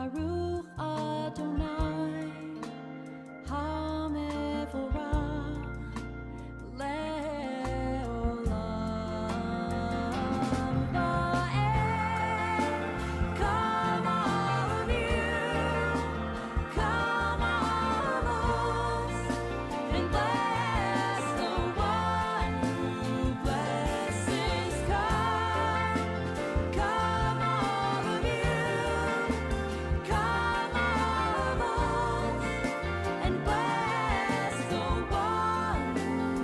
Baruch Adonai HaMevorach Le'olam Va'ed. Come all of you, come all of us, and bless the one who blesses. Come all of you, come all of us, and bless the one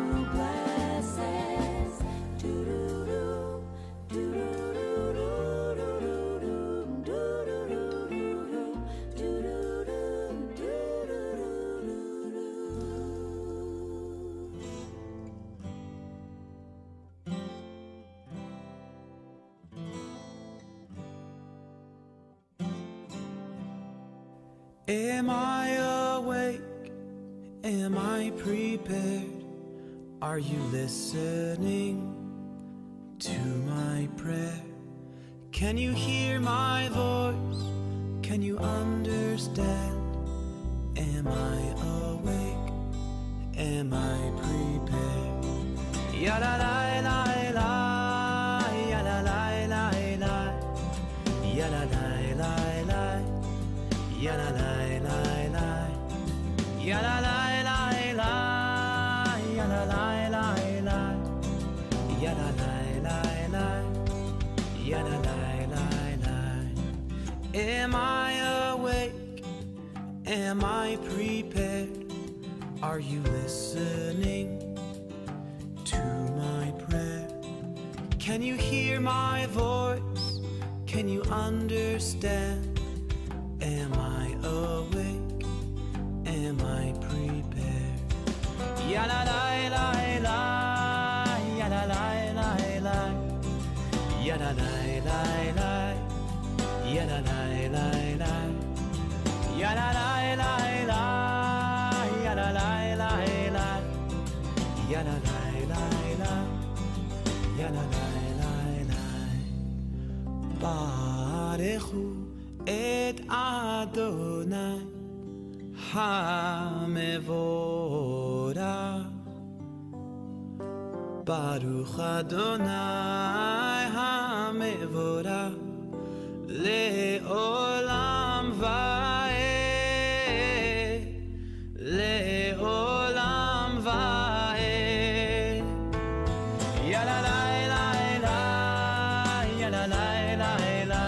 who blesses. Do-do-do, do-do-do-do-do-do-do, do-do-do-do-do, Am I awake? Am I prepared? Are you listening to my prayer? Can you hear my voice? Can you understand? Am I awake? Am I prepared? Ya la la la la, ya la la la la, ya la la la la, ya la la la la, ya la la la la, ya la la la la, ya la la la la, ya la la la la. Am I awake? Am I prepared? Are you listening to my prayer? Can you hear my voice? Can you understand? Am I awake? Am I prepared? Ya la la la la, ya la la la la, ya la la la la, ya la la la la, ya la la la la, ya la la la la, ya la la la la, ya la la la la. Barechu et Adonai HaMevorach. Baruch Adonai HaMevorach Le'olam Va'ed, Le'olam Va'ed. Ya la la la la, ya la la la la,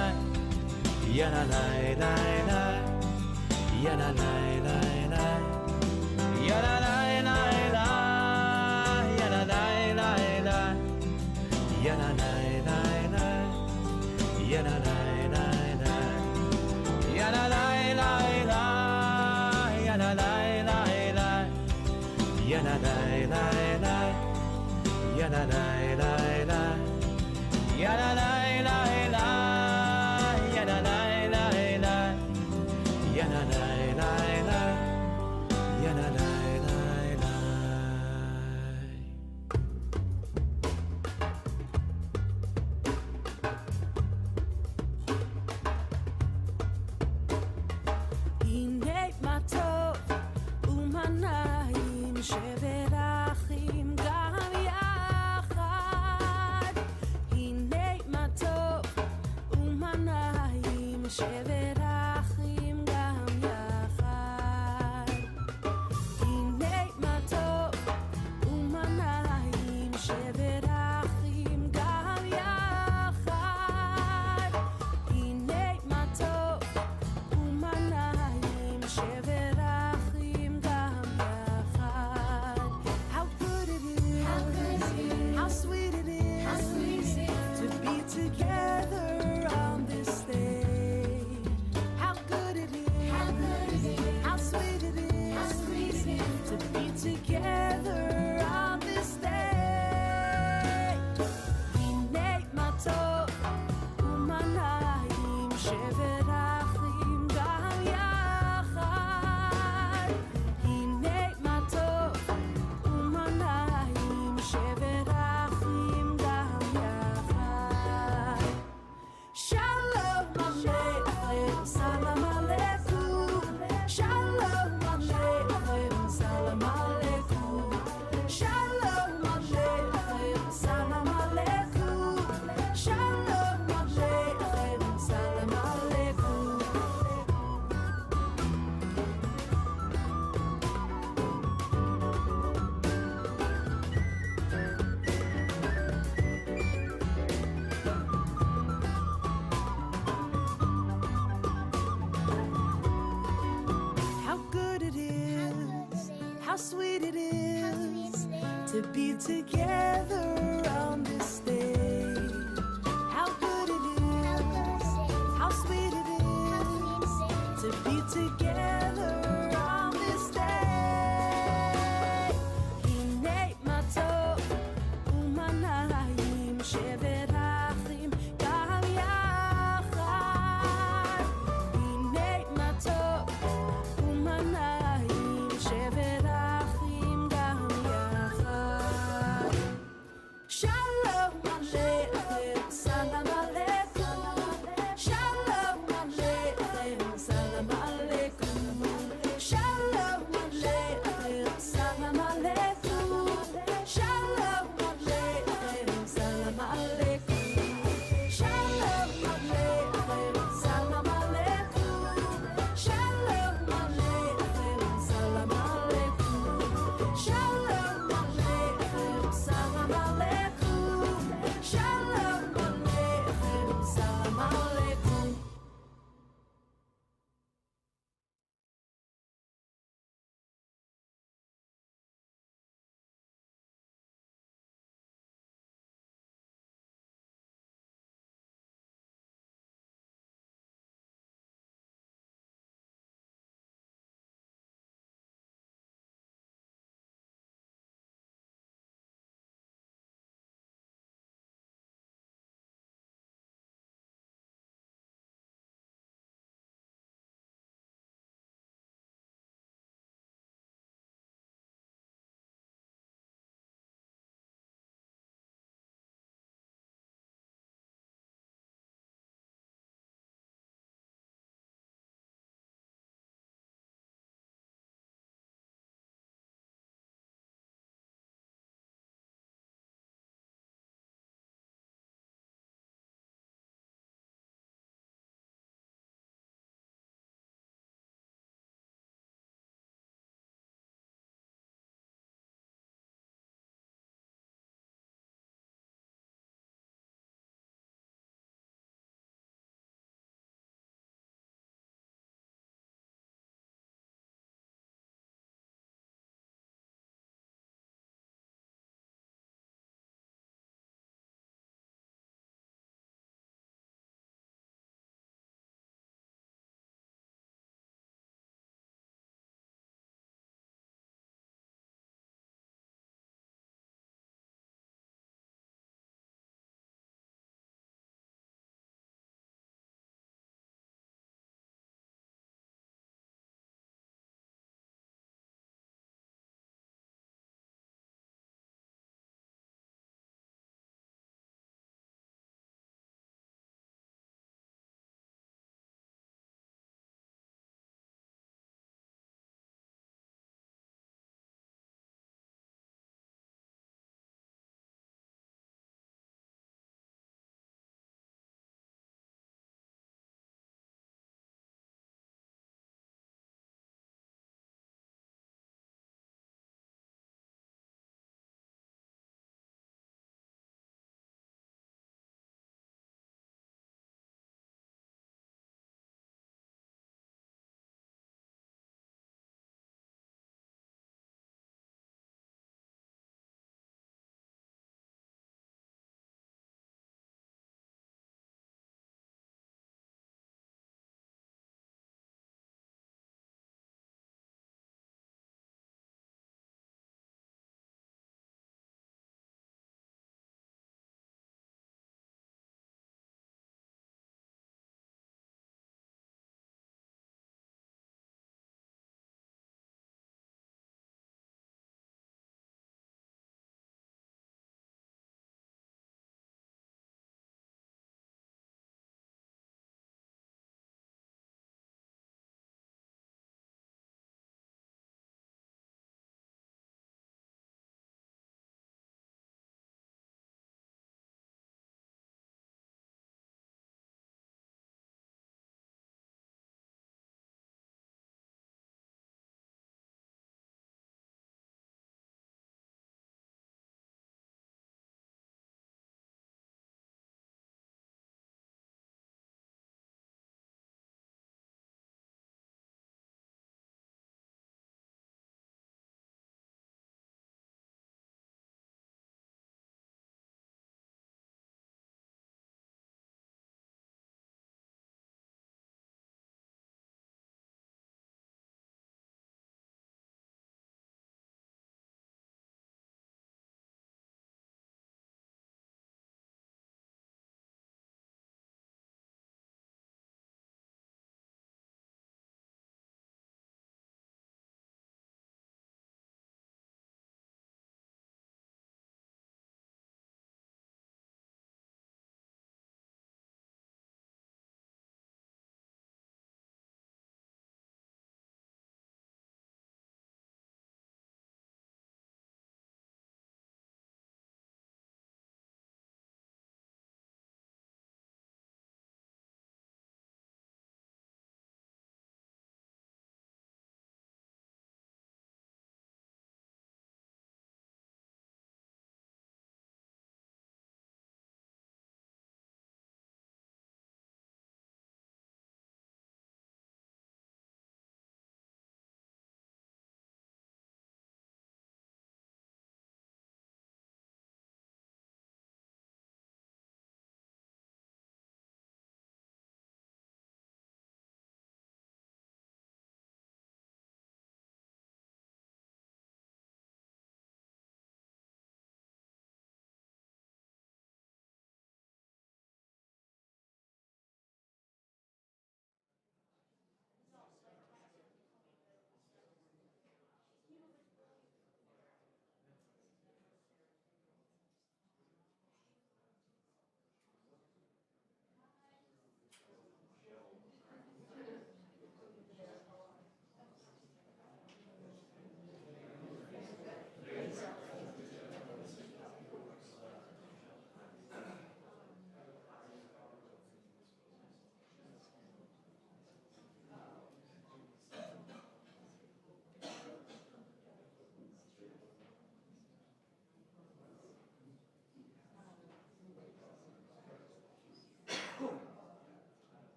ya la la la la, ya la la la la, ya la la la la, ya la la la la, ya la la la la, ya la la la la, ya la la la la, ya la la la la, ya la la la la, ya la la la la, ya la la la la, ya la la la la, ya la la la la, ya la la la la. הנה מה טוב ומנעים שברחים גם יחד. הנה מה טוב ומנעים שברחים גם יחד. הנה מה טוב ומנעים שברחים גם יחד. הנה מה טוב ומנעים שברחים גם יחד. How good it is, how sweet it is, to be together on this stage. to be together on this day. How good it is, how sweet it is to be together on this day. Hinei ma tov u'manayim shevet achim gam yachad. Hinei ma tov u'manayim shevet achim gam yachad.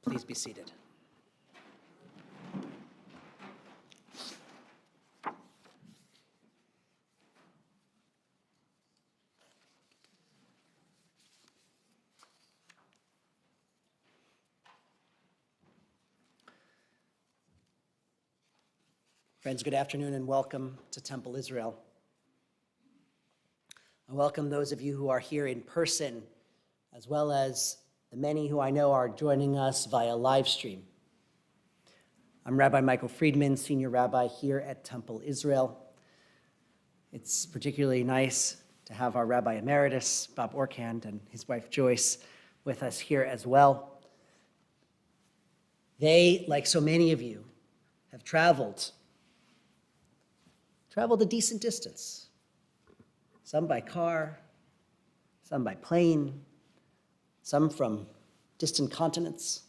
Please be seated. Friends, good afternoon and welcome to Temple Israel. I welcome those of you who are here in person, as well as the many who I know are joining us via live stream. I'm Rabbi Michael Friedman, Senior Rabbi here at Temple Israel. It's particularly nice to have our Rabbi Emeritus, Bob Orkand, and his wife Joyce with us here as well. They, like so many of you, have traveled a decent distance. Some by car, some by plane, some from distant continents,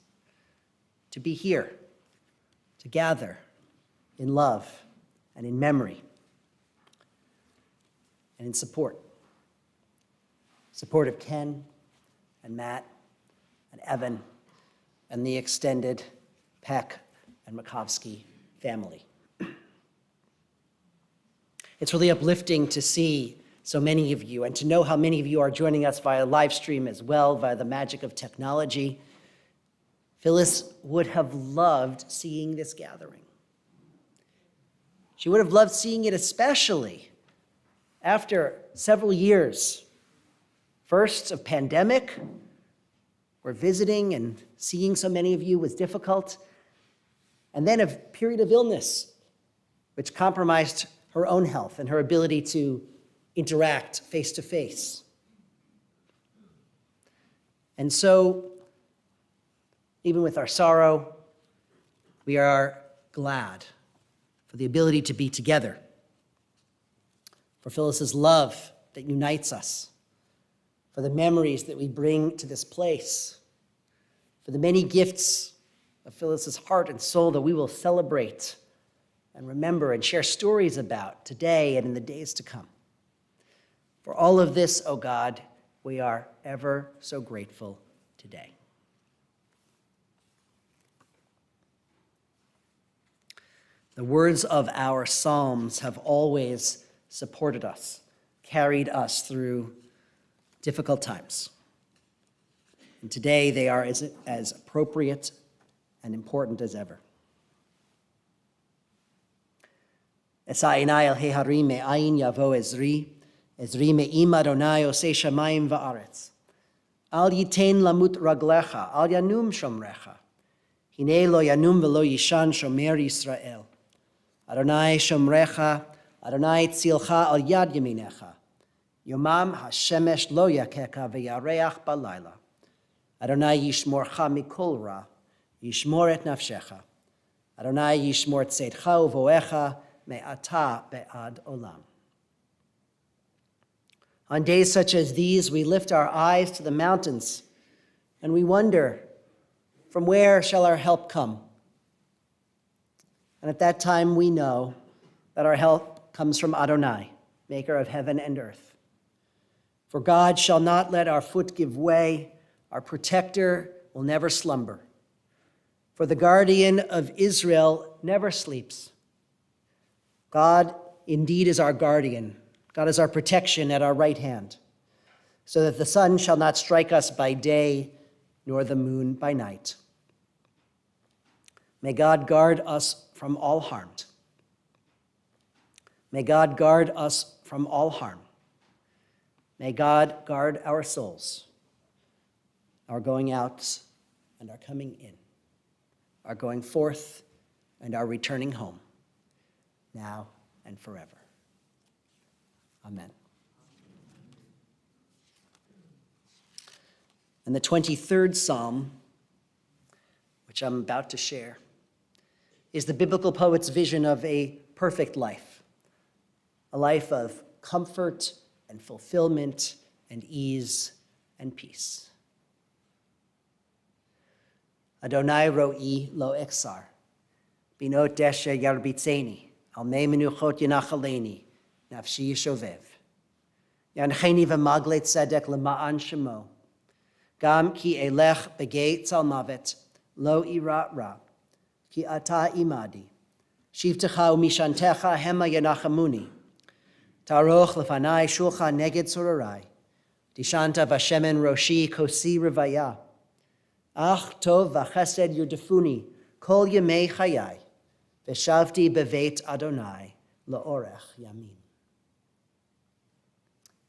to be here, to gather in love and in memory and in support. Support of Ken and Matt and Evan and the extended Peck and Makovsky family. It's really uplifting to see so many of you and to know how many of you are joining us via live stream as well, via the magic of technology. Phyllis would have loved seeing this gathering. She would have loved seeing it especially after several years, first of pandemic, where visiting and seeing so many of you was difficult, and then a period of illness, which compromised her own health and her ability to interact face to face. And so, even with our sorrow, we are glad for the ability to be together, for Phyllis's love that unites us, for the memories that we bring to this place, for the many gifts of Phyllis's heart and soul that we will celebrate and remember and share stories about today and in the days to come. For all of this, O God, we are ever so grateful today. The words of our Psalms have always supported us, carried us through difficult times. And today they are as appropriate and important as ever. Esa einai el heharim me'ayin yavo ezri, ezri me'im Adonai osei shamayim va'aretz. Al yitein lamut raglecha, al yanum shomrecha. Hine lo yanum velo yishan shomer Yisrael. Adonai shomrecha, Adonai tzilcha al yad yaminecha. Yomam hashemesh lo yakeka ve'yareach balayla. Adonai yishmorcha mikol ra, yishmor et nafshecha. Adonai yishmor tzeitcha uvoecha, me'ata be'ad olam. On days such as these, we lift our eyes to the mountains and we wonder, from where shall our help come? And at that time, we know that our help comes from Adonai, maker of heaven and earth. For God shall not let our foot give way, our protector will never slumber. For the guardian of Israel never sleeps. God indeed is our guardian. God is our protection at our right hand, so that the sun shall not strike us by day, nor the moon by night. May God guard us from all harm. May God guard us from all harm. May God guard our souls, our going out and our coming in, our going forth and our returning home, now and forever. Amen. And the 23rd Psalm, which I'm about to share, is the biblical poet's vision of a perfect life, a life of comfort and fulfillment and ease and peace. Adonai ro'i lo eksar, binot deshe yarbitzeni, al me menuchot yenachaleni, nafshi yishovev. Yancheni v'magle tzedek lema'an shemo, gam ki elech begei tzal mavet, lo ira ra, ki ata imadi. Shivtecha umishantecha hema yanachamuni. Taroch lefanai shulcha neged surarai. Dishanta vashemen roshi kosi revaya. Ach tov vachesed yurdefuni kol yemei chayai. Veshavti bevet Adonai laorech yamin.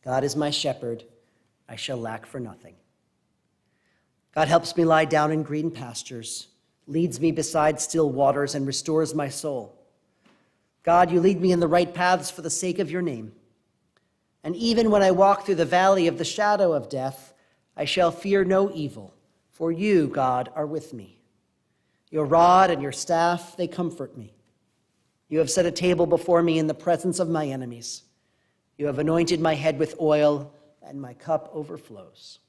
God is my shepherd, I shall lack for nothing. God helps me lie down in green pastures, leads me beside still waters, and restores my soul. God, you lead me in the right paths for the sake of your name. And even when I walk through the valley of the shadow of death, I shall fear no evil, for you, God, are with me. Your rod and your staff, they comfort me. You have set a table before me in the presence of my enemies. You have anointed my head with oil, and my cup overflows.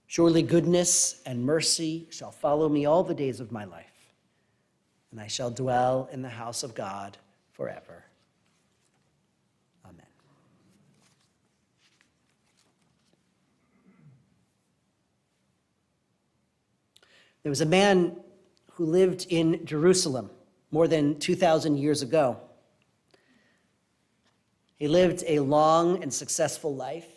Surely goodness and mercy shall follow me all the days of my life, and I shall dwell in the house of God forever. Amen. There was a man who lived in Jerusalem more than 2,000 years ago. He lived a long and successful life.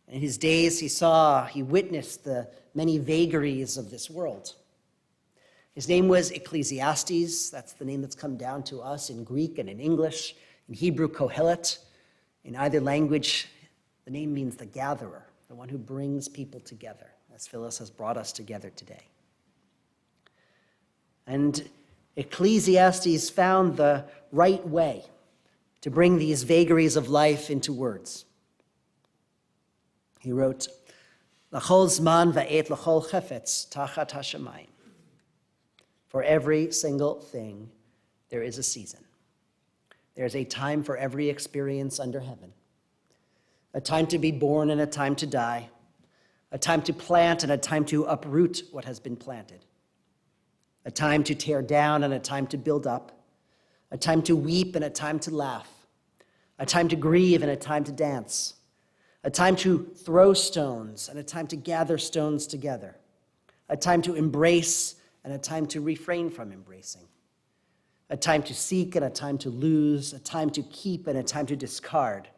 In his days, he witnessed the many vagaries of this world. His name was Ecclesiastes. That's the name that's come down to us in Greek and in English. In Hebrew, Kohelet. In either language, the name means the gatherer, the one who brings people together, as Phyllis has brought us together today. And Ecclesiastes found the right way to bring these vagaries of life into words. He wrote, L'chol zman va'et l'chol chefetz tachat hashamayim. For every single thing, there is a season. There's a time for every experience under heaven. A time to be born and a time to die. A time to plant and a time to uproot what has been planted. A time to tear down and a time to build up. A time to weep and a time to laugh. A time to grieve and a time to dance. A time to throw stones and a time to gather stones together. A time to embrace and a time to refrain from embracing. A time to seek and a time to lose. A time to keep and a time to discard.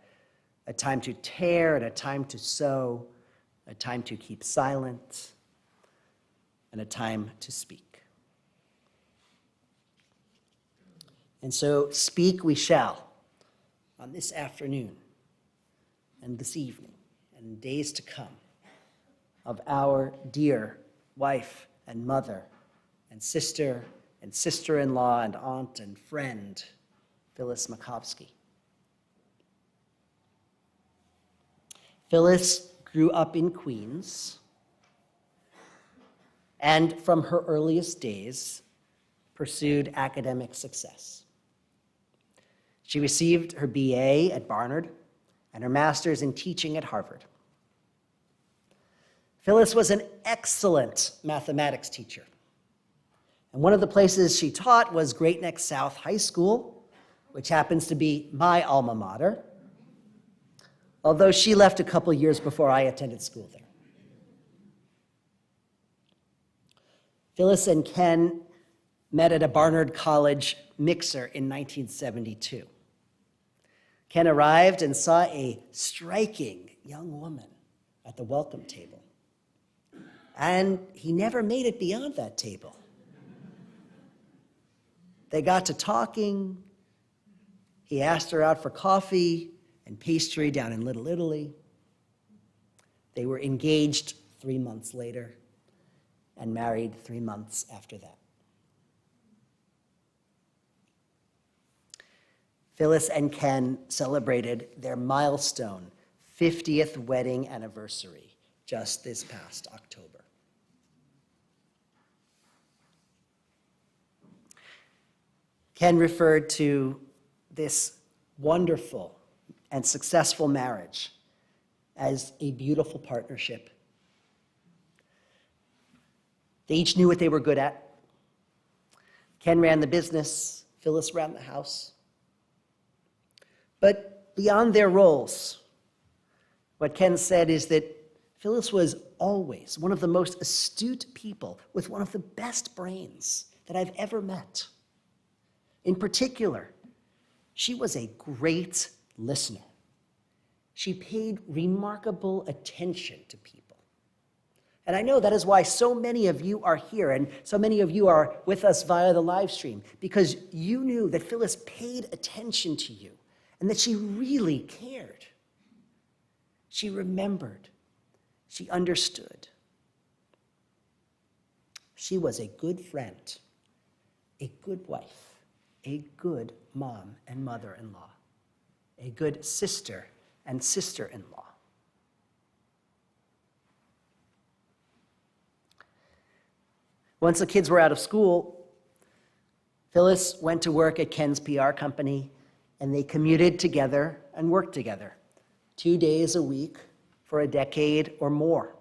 A time to tear and a time to sow. A time to keep silent and a time to speak. And so speak we shall on this afternoon and this evening and days to come of our dear wife and mother and sister-in-law and aunt and friend, Phyllis Makovsky. Phyllis grew up in Queens and from her earliest days pursued academic success. She received her BA at Barnard and her master's in teaching at Harvard. Phyllis was an excellent mathematics teacher. And one of the places she taught was Great Neck South High School, which happens to be my alma mater, although she left a couple years before I attended school there. Phyllis and Ken met at a Barnard College mixer in 1972. Ken arrived and saw a striking young woman at the welcome table. And he never made it beyond that table. They got to talking. He asked her out for coffee and pastry down in Little Italy. They were engaged 3 months later and married 3 months after that. Phyllis and Ken celebrated their milestone 50th wedding anniversary just this past October. Ken referred to this wonderful and successful marriage as a beautiful partnership. They each knew what they were good at. Ken ran the business, Phyllis ran the house. But beyond their roles, what Ken said is that Phyllis was always one of the most astute people with one of the best brains that I've ever met. In particular, she was a great listener. She paid remarkable attention to people. And I know that is why so many of you are here and so many of you are with us via the live stream, because you knew that Phyllis paid attention to you and that she really cared. She remembered. She understood. She was a good friend, a good wife, a good mom and mother-in-law, a good sister and sister-in-law. Once the kids were out of school, Phyllis went to work at Ken's PR company, and they commuted together and worked together 2 days a week for a decade or more.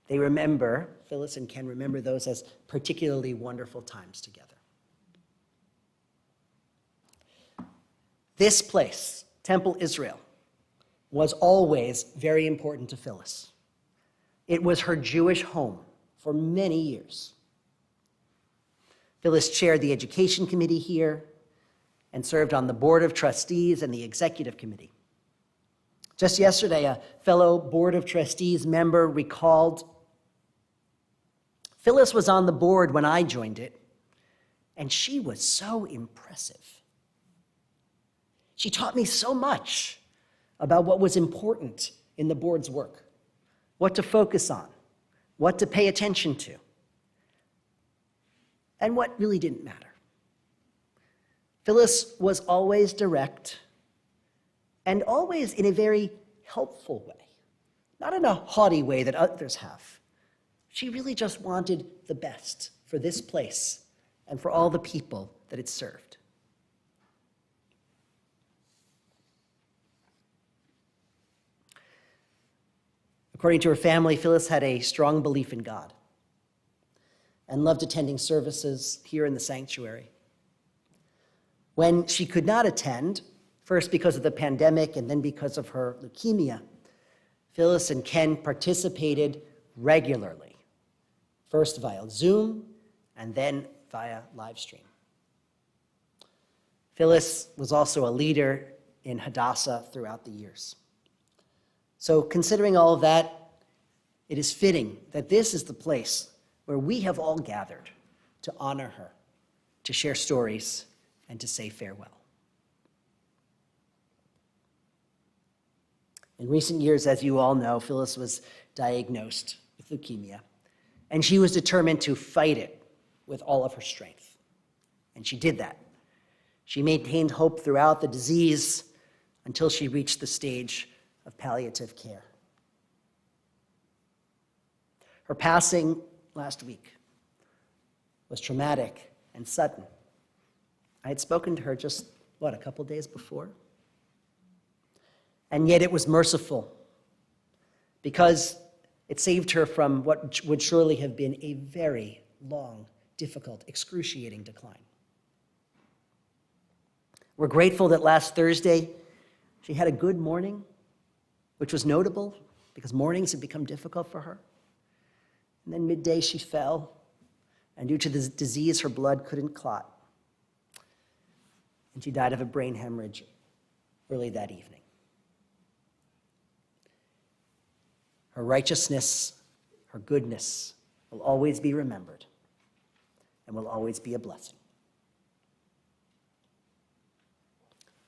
They remember, Phyllis and Ken remember those as particularly wonderful times together. This place, Temple Israel, was always very important to Phyllis. It was her Jewish home for many years. Phyllis chaired the education committee here and served on the board of trustees and the executive committee. Just yesterday, a fellow board of trustees member recalled, Phyllis was on the board when I joined it, and she was so impressive. She taught me so much about what was important in the board's work, what to focus on, what to pay attention to, and what really didn't matter. Phyllis was always direct and always in a very helpful way, not in a haughty way that others have. She really just wanted the best for this place and for all the people that it served. According to her family, Phyllis had a strong belief in God and loved attending services here in the sanctuary. When she could not attend, first because of the pandemic and then because of her leukemia, Phyllis and Ken participated regularly, first via Zoom and then via live stream. Phyllis was also a leader in Hadassah throughout the years. So considering all of that, it is fitting that this is the place where we have all gathered to honor her, to share stories, and to say farewell. In recent years, as you all know, Phyllis was diagnosed with leukemia, and she was determined to fight it with all of her strength. And she did that. She maintained hope throughout the disease until she reached the stage of palliative care. Her passing last week was traumatic and sudden. I had spoken to her just, a couple days before? And yet it was merciful because it saved her from what would surely have been a very long, difficult, excruciating decline. We're grateful that last Thursday she had a good morning, which was notable because mornings had become difficult for her. And then midday she fell, and due to the disease, her blood couldn't clot. And she died of a brain hemorrhage early that evening. Her righteousness, her goodness will always be remembered and will always be a blessing.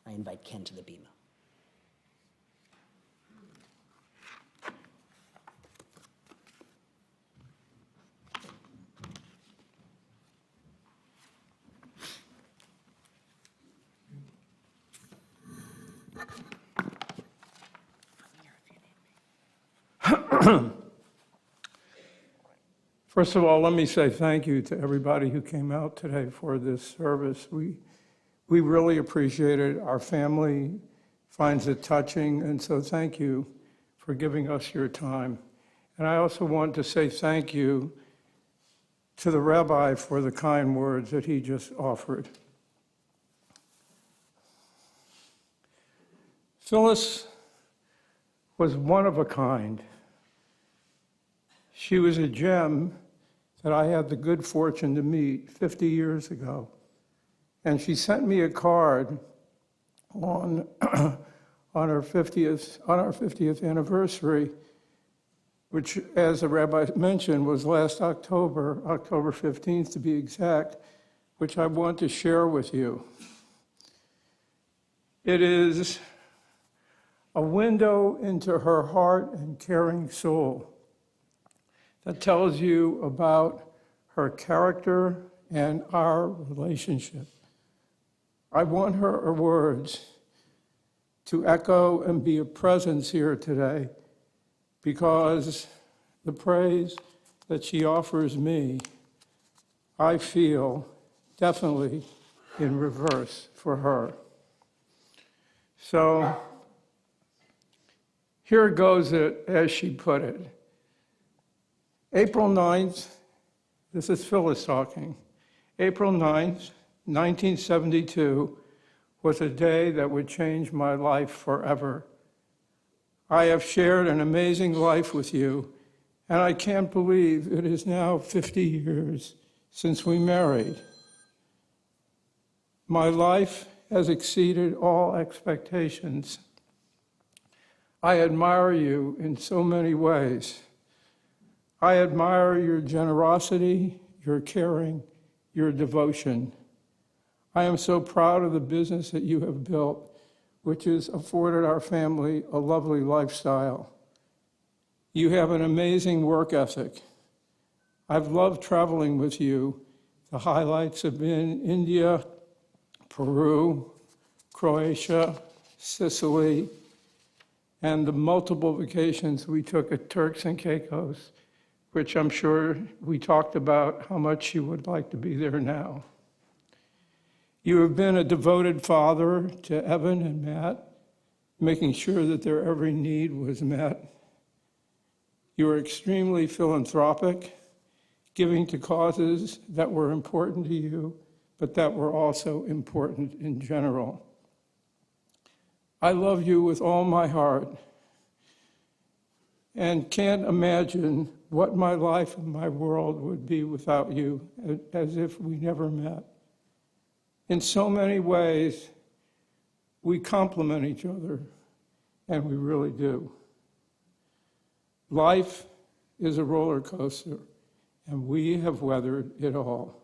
I invite Ken to the bema. First of all, let me say thank you to everybody who came out today for this service. We really appreciate it. Our family finds it touching, and so thank you for giving us your time. And I also want to say thank you to the Rabbi for the kind words that he just offered. Phyllis was one of a kind. She was a gem that I had the good fortune to meet 50 years ago. And she sent me a card on, on our 50th anniversary, which, as the rabbi mentioned, was last October 15th to be exact, which I want to share with you. It is a window into her heart and caring soul that tells you about her character and our relationship. I want her words to echo and be a presence here today, because the praise that she offers me, I feel definitely in reverse for her. So here goes it as she put it. April 9th, this is Phyllis talking. April 9th, 1972 was a day that would change my life forever. I have shared an amazing life with you, and I can't believe it is now 50 years since we married. My life has exceeded all expectations. I admire you in so many ways. I admire your generosity, your caring, your devotion. I am so proud of the business that you have built, which has afforded our family a lovely lifestyle. You have an amazing work ethic. I've loved traveling with you. The highlights have been India, Peru, Croatia, Sicily, and the multiple vacations we took at Turks and Caicos, which I'm sure we talked about how much you would like to be there now. You have been a devoted father to Evan and Matt, making sure that their every need was met. You are extremely philanthropic, giving to causes that were important to you, but that were also important in general. I love you with all my heart and can't imagine what my life and my world would be without you, as if we never met. In so many ways, we complement each other, and we really do. Life is a roller coaster, and we have weathered it all.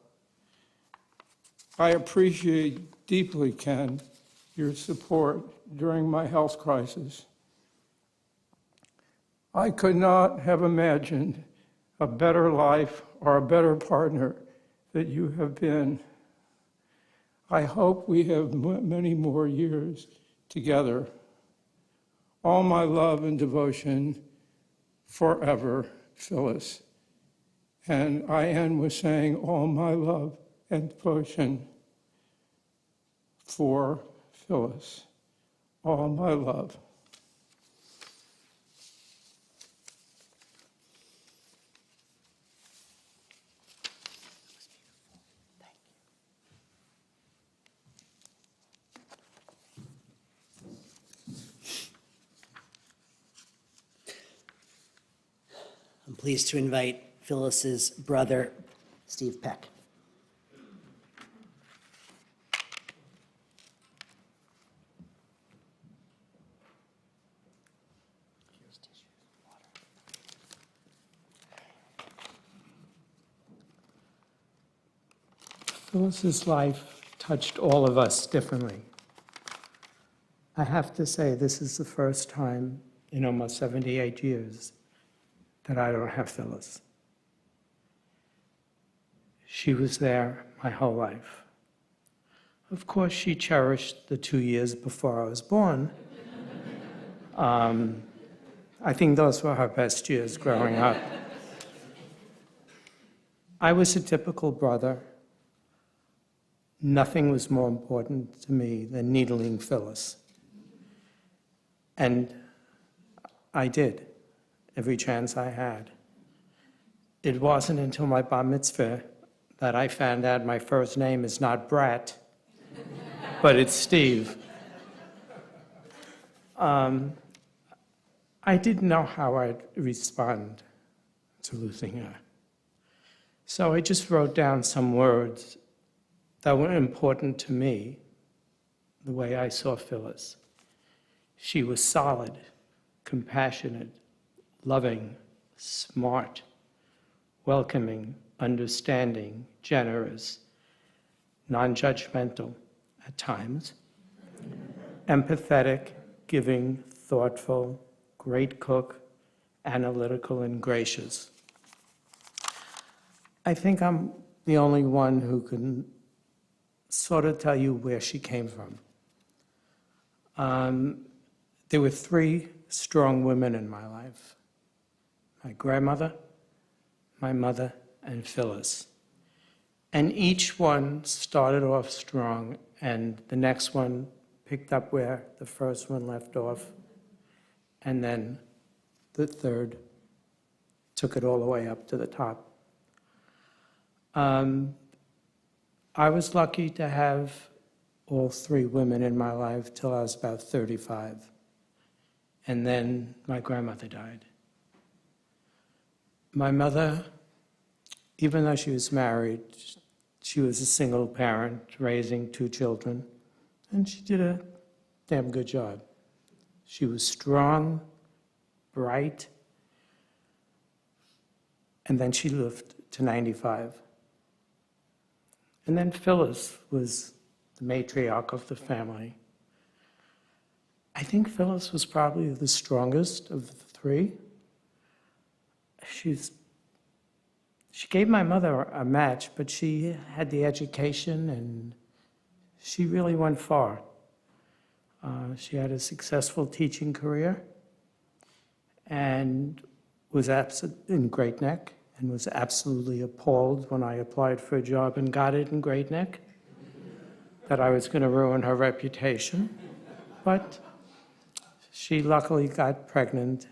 I appreciate deeply, Ken, your support during my health crisis. I could not have imagined a better life or a better partner that you have been. I hope we have many more years together. All my love and devotion forever, Phyllis. And I end with saying all my love and devotion for Phyllis. All my love. I'm pleased to invite Phyllis's brother, Steve Peck. Phyllis's life touched all of us differently. I have to say, this is the first time in almost 78 years that I don't have Phyllis. She was there my whole life. Of course, she cherished the 2 years before I was born. I think those were her best years growing up. I was a typical brother. Nothing was more important to me than needling Phyllis. And I did, every chance I had. It wasn't until my bar mitzvah that I found out my first name is not Brett, but it's Steve. I I didn't know how I'd respond to losing her. So I just wrote down some words that were important to me, the way I saw Phyllis. She was solid, compassionate, loving, smart, welcoming, understanding, generous, non-judgmental at times, empathetic, giving, thoughtful, great cook, analytical, and gracious. I think I'm the only one who can sort of tell you where she came from. There were three strong women in my life: my grandmother, my mother, and Phyllis. And each one started off strong, and the next one picked up where the first one left off, and then the third took it all the way up to the top. I was lucky to have all three women in my life till I was about 35. And then my grandmother died. My mother, even though she was married, she was a single parent raising two children, and she did a damn good job. She was strong, bright, and then she lived to 95. And then Phyllis was the matriarch of the family. I think Phyllis was probably the strongest of the three. She gave my mother a match, but she had the education and she really went far. She had a successful teaching career and was in Great Neck, and was absolutely appalled when I applied for a job and got it in Great Neck, that I was going to ruin her reputation. But she luckily got pregnant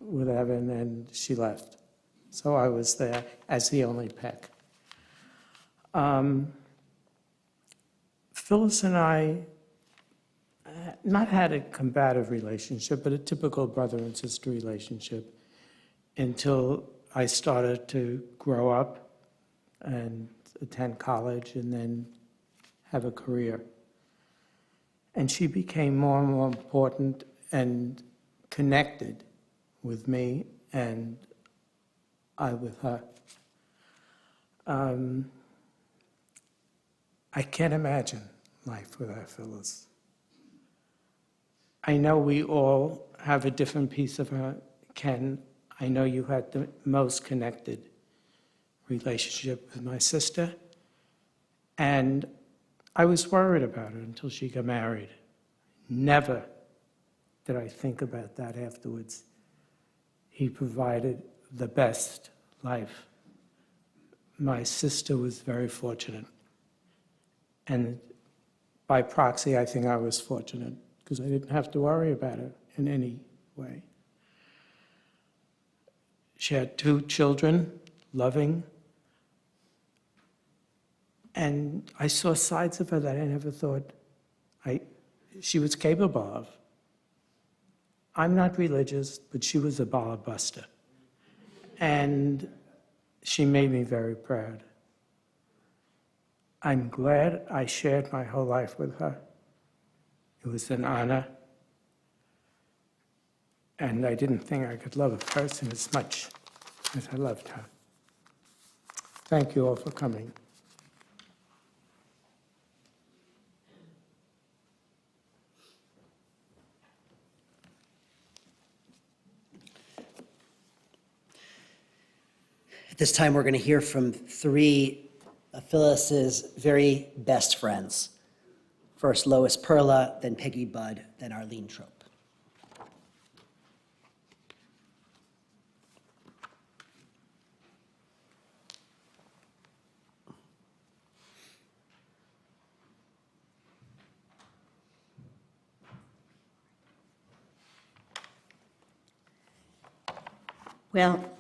with Evan and she left. So I was there as the only Peck. Phyllis and I not had a combative relationship, but a typical brother and sister relationship until I started to grow up and attend college and then have a career. And she became more and more important and connected with me, and I with her. I can't imagine life without Phyllis. I know we all have a different piece of her. Ken, I know you had the most connected relationship with my sister, and I was worried about her until she got married. Never did I think about that afterwards. He provided the best life. My sister was very fortunate, and by proxy, I think I was fortunate because I didn't have to worry about her in any way. She had two children, loving, and I saw sides of her that I never thought she was capable of. I'm not religious, but she was a ball buster. And she made me very proud. I'm glad I shared my whole life with her. It was an honor. And I didn't think I could love a person as much as I loved her. Thank you all for coming. At this time, we're going to hear from three of Phyllis's very best friends. First, Lois Perla, then Peggy Budd, then Arlene Trope. Well,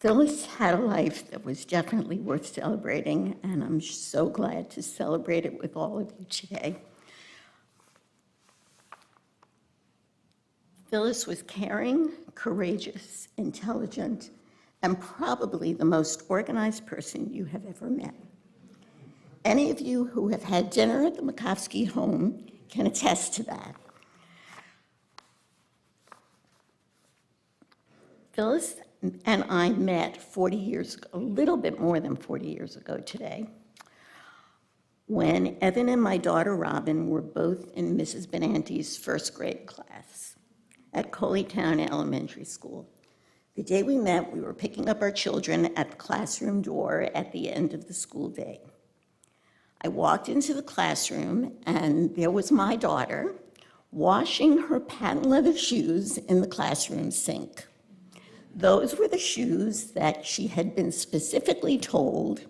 Phyllis had a life that was definitely worth celebrating, and I'm so glad to celebrate it with all of you today. Phyllis was caring, courageous, intelligent, and probably the most organized person you have ever met. Any of you who have had dinner at the Makovsky home can attest to that. Phyllis and I met 40 years ago, a little bit more than 40 years ago today, when Evan and my daughter Robin were both in Mrs. Benante's first grade class at Coleytown Elementary School. The day we met, we were picking up our children at the classroom door at the end of the school day. I walked into the classroom, and there was my daughter washing her patent leather shoes in the classroom sink. Those were the shoes that she had been specifically told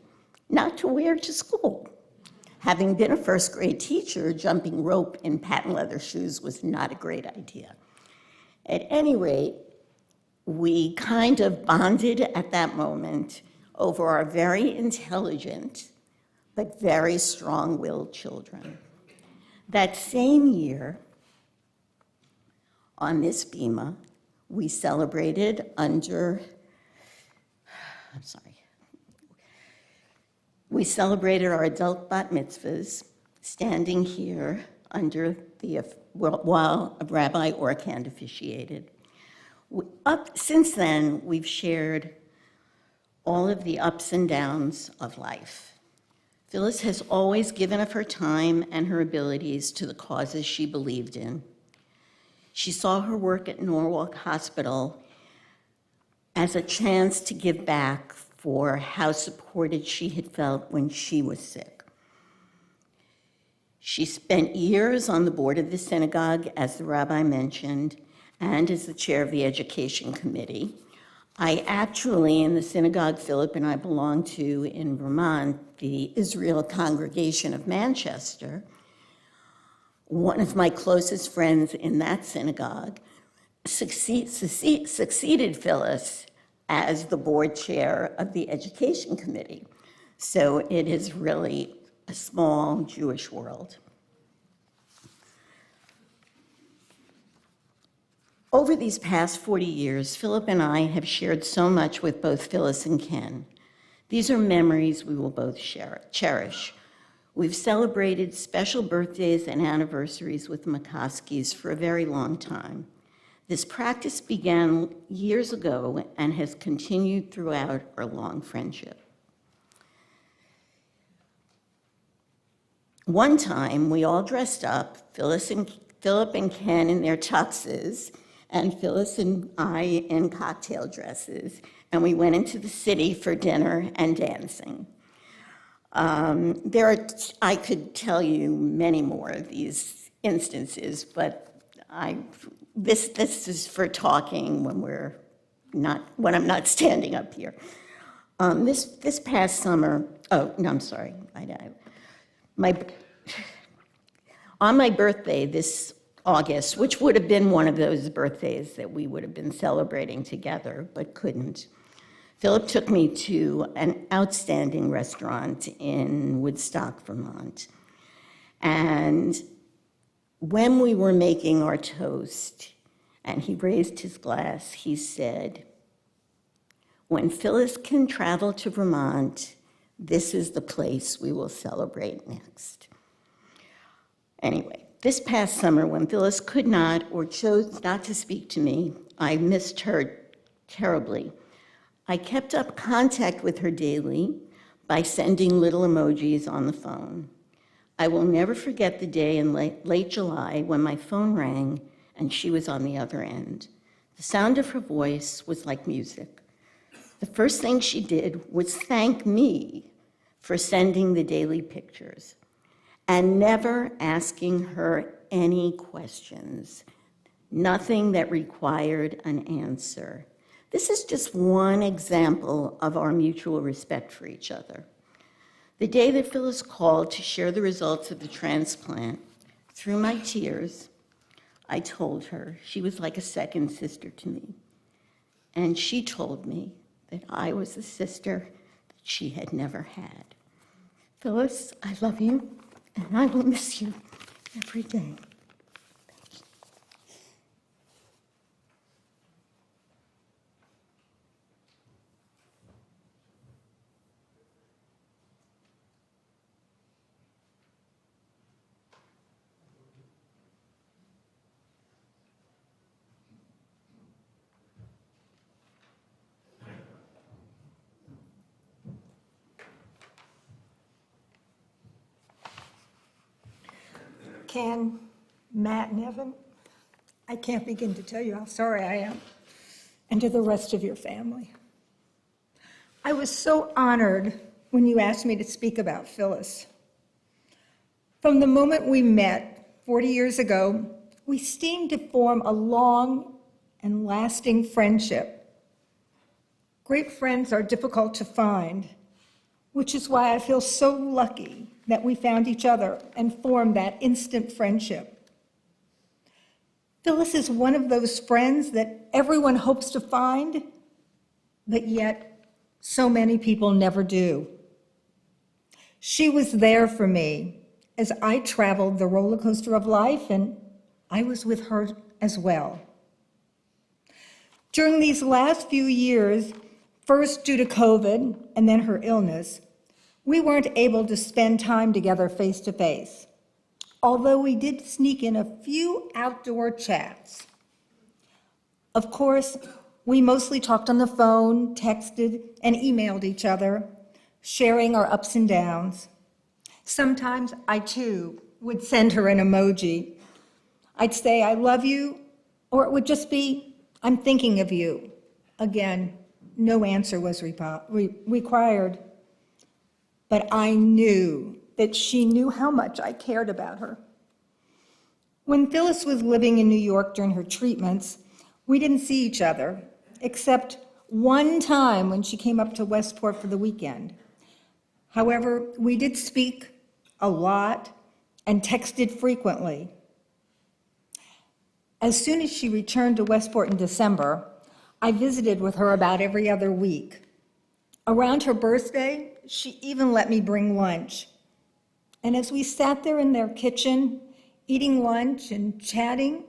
not to wear to school. Having been a first grade teacher, jumping rope in patent leather shoes was not a great idea. At any rate, we kind of bonded at that moment over our very intelligent but very strong-willed children. That same year, on this bima, we celebrated we celebrated our adult bat mitzvahs, standing here under while Rabbi Orkand officiated. Since then, we've shared all of the ups and downs of life. Phyllis has always given of her time and her abilities to the causes she believed in. She saw her work at Norwalk Hospital as a chance to give back for how supported she had felt when she was sick. She spent years on the board of the synagogue, as the rabbi mentioned, and as the chair of the education committee. I actually, in the synagogue Philip and I belong to in Vermont, the Israel Congregation of Manchester, one of my closest friends in that synagogue succeeded Phyllis as the board chair of the education committee. So it is really a small Jewish world. Over these past 40 years, Philip and I have shared so much with both Phyllis and Ken. These are memories we will both cherish. We've celebrated special birthdays and anniversaries with the Makovskys for a very long time. This practice began years ago and has continued throughout our long friendship. One time, we all dressed up, Philip and Ken in their tuxes, and Phyllis and I in cocktail dresses, and we went into the city for dinner and dancing. I could tell you many more of these instances, but this is for talking when I'm not standing up here. This past summer, on my birthday this August, which would have been one of those birthdays that we would have been celebrating together, but couldn't, Philip took me to an outstanding restaurant in Woodstock, Vermont. And when we were making our toast, and he raised his glass, he said, "When Phyllis can travel to Vermont, this is the place we will celebrate next." Anyway, this past summer, when Phyllis could not or chose not to speak to me, I missed her terribly. I kept up contact with her daily by sending little emojis on the phone. I will never forget the day in late July when my phone rang and she was on the other end. The sound of her voice was like music. The first thing she did was thank me for sending the daily pictures and never asking her any questions, nothing that required an answer. This is just one example of our mutual respect for each other. The day that Phyllis called to share the results of the transplant, through my tears, I told her she was like a second sister to me. And she told me that I was the sister that she had never had. Phyllis, I love you, and I will miss you every day. Ken, Matt, and Evan, I can't begin to tell you how sorry I am, and to the rest of your family. I was so honored when you asked me to speak about Phyllis. From the moment we met 40 years ago, we seemed to form a long and lasting friendship. Great friends are difficult to find, which is why I feel so lucky that we found each other and formed that instant friendship. Phyllis is one of those friends that everyone hopes to find, but yet so many people never do. She was there for me as I traveled the roller coaster of life, and I was with her as well. During these last few years, first due to COVID and then her illness, we weren't able to spend time together face to face, although we did sneak in a few outdoor chats. Of course, we mostly talked on the phone, texted, and emailed each other, sharing our ups and downs. Sometimes I, too, would send her an emoji. I'd say, "I love you," or it would just be, "I'm thinking of you." Again, no answer was required. But I knew that she knew how much I cared about her. When Phyllis was living in New York during her treatments, we didn't see each other, except one time when she came up to Westport for the weekend. However, we did speak a lot and texted frequently. As soon as she returned to Westport in December, I visited with her about every other week. Around her birthday, she even let me bring lunch. And as we sat there in their kitchen, eating lunch and chatting,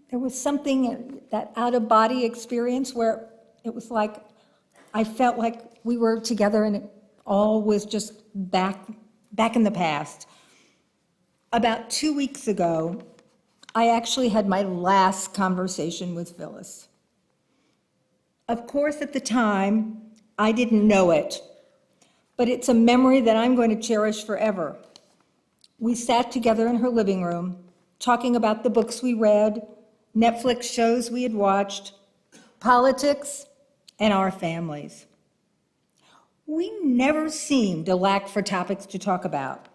there was something, that out-of-body experience where it was like, I felt like we were together and it all was just back in the past. About 2 weeks ago, I actually had my last conversation with Phyllis. Of course, at the time, I didn't know it, but it's a memory that I'm going to cherish forever. We sat together in her living room, talking about the books we read, Netflix shows we had watched, politics, and our families. We never seemed to lack for topics to talk about.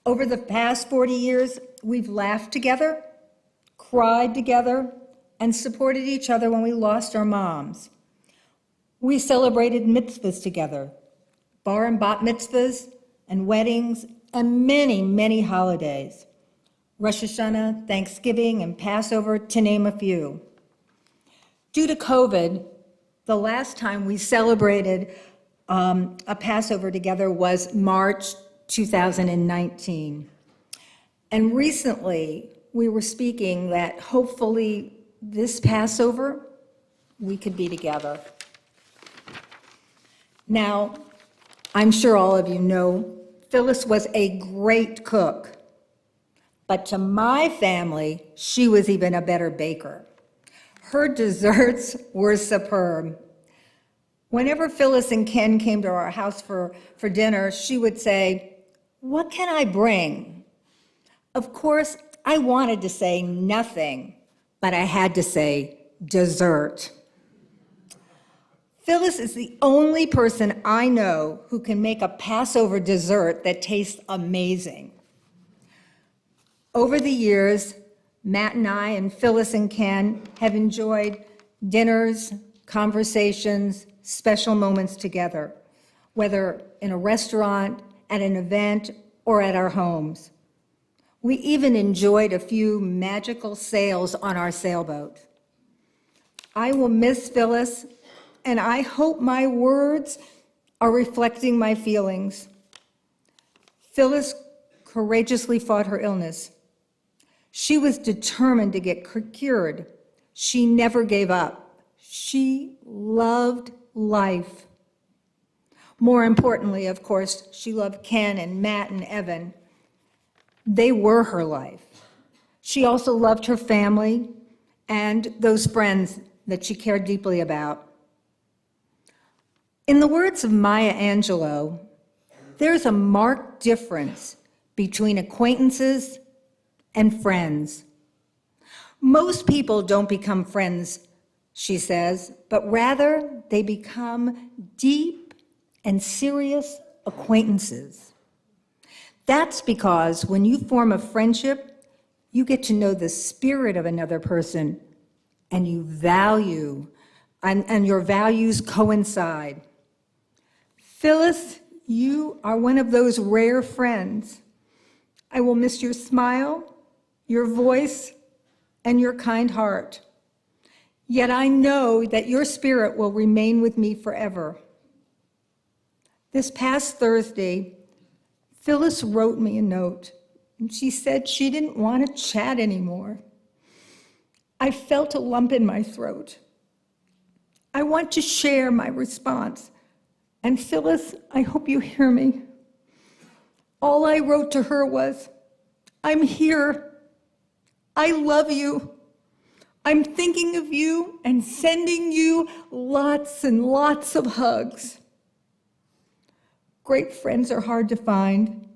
Over the past 40 years, we've laughed together, cried together, and supported each other when we lost our moms. We celebrated mitzvahs together, bar and bat mitzvahs, and weddings, and many, many holidays. Rosh Hashanah, Thanksgiving, and Passover, to name a few. Due to COVID, the last time we celebrated a Passover together was March 2019. And recently, we were speaking that hopefully this Passover, we could be together. Now, I'm sure all of you know, Phyllis was a great cook. But to my family, she was even a better baker. Her desserts were superb. Whenever Phyllis and Ken came to our house for dinner, she would say, "What can I bring?" Of course, I wanted to say nothing, but I had to say dessert. Phyllis is the only person I know who can make a Passover dessert that tastes amazing. Over the years, Matt and I and Phyllis and Ken have enjoyed dinners, conversations, special moments together, whether in a restaurant, at an event, or at our homes. We even enjoyed a few magical sails on our sailboat. I will miss Phyllis, and I hope my words are reflecting my feelings. Phyllis courageously fought her illness. She was determined to get cured. She never gave up. She loved life. More importantly, of course, she loved Ken and Matt and Evan. They were her life. She also loved her family and those friends that she cared deeply about. In the words of Maya Angelou, there's a marked difference between acquaintances and friends. Most people don't become friends, she says, but rather they become deep and serious acquaintances. That's because when you form a friendship, you get to know the spirit of another person, and you value, and your values coincide. Phyllis, you are one of those rare friends. I will miss your smile, your voice, and your kind heart. Yet I know that your spirit will remain with me forever. This past Thursday, Phyllis wrote me a note, and she said she didn't want to chat anymore. I felt a lump in my throat. I want to share my response. And Phyllis, I hope you hear me. All I wrote to her was, I'm here. I love you. I'm thinking of you and sending you lots and lots of hugs. Great friends are hard to find,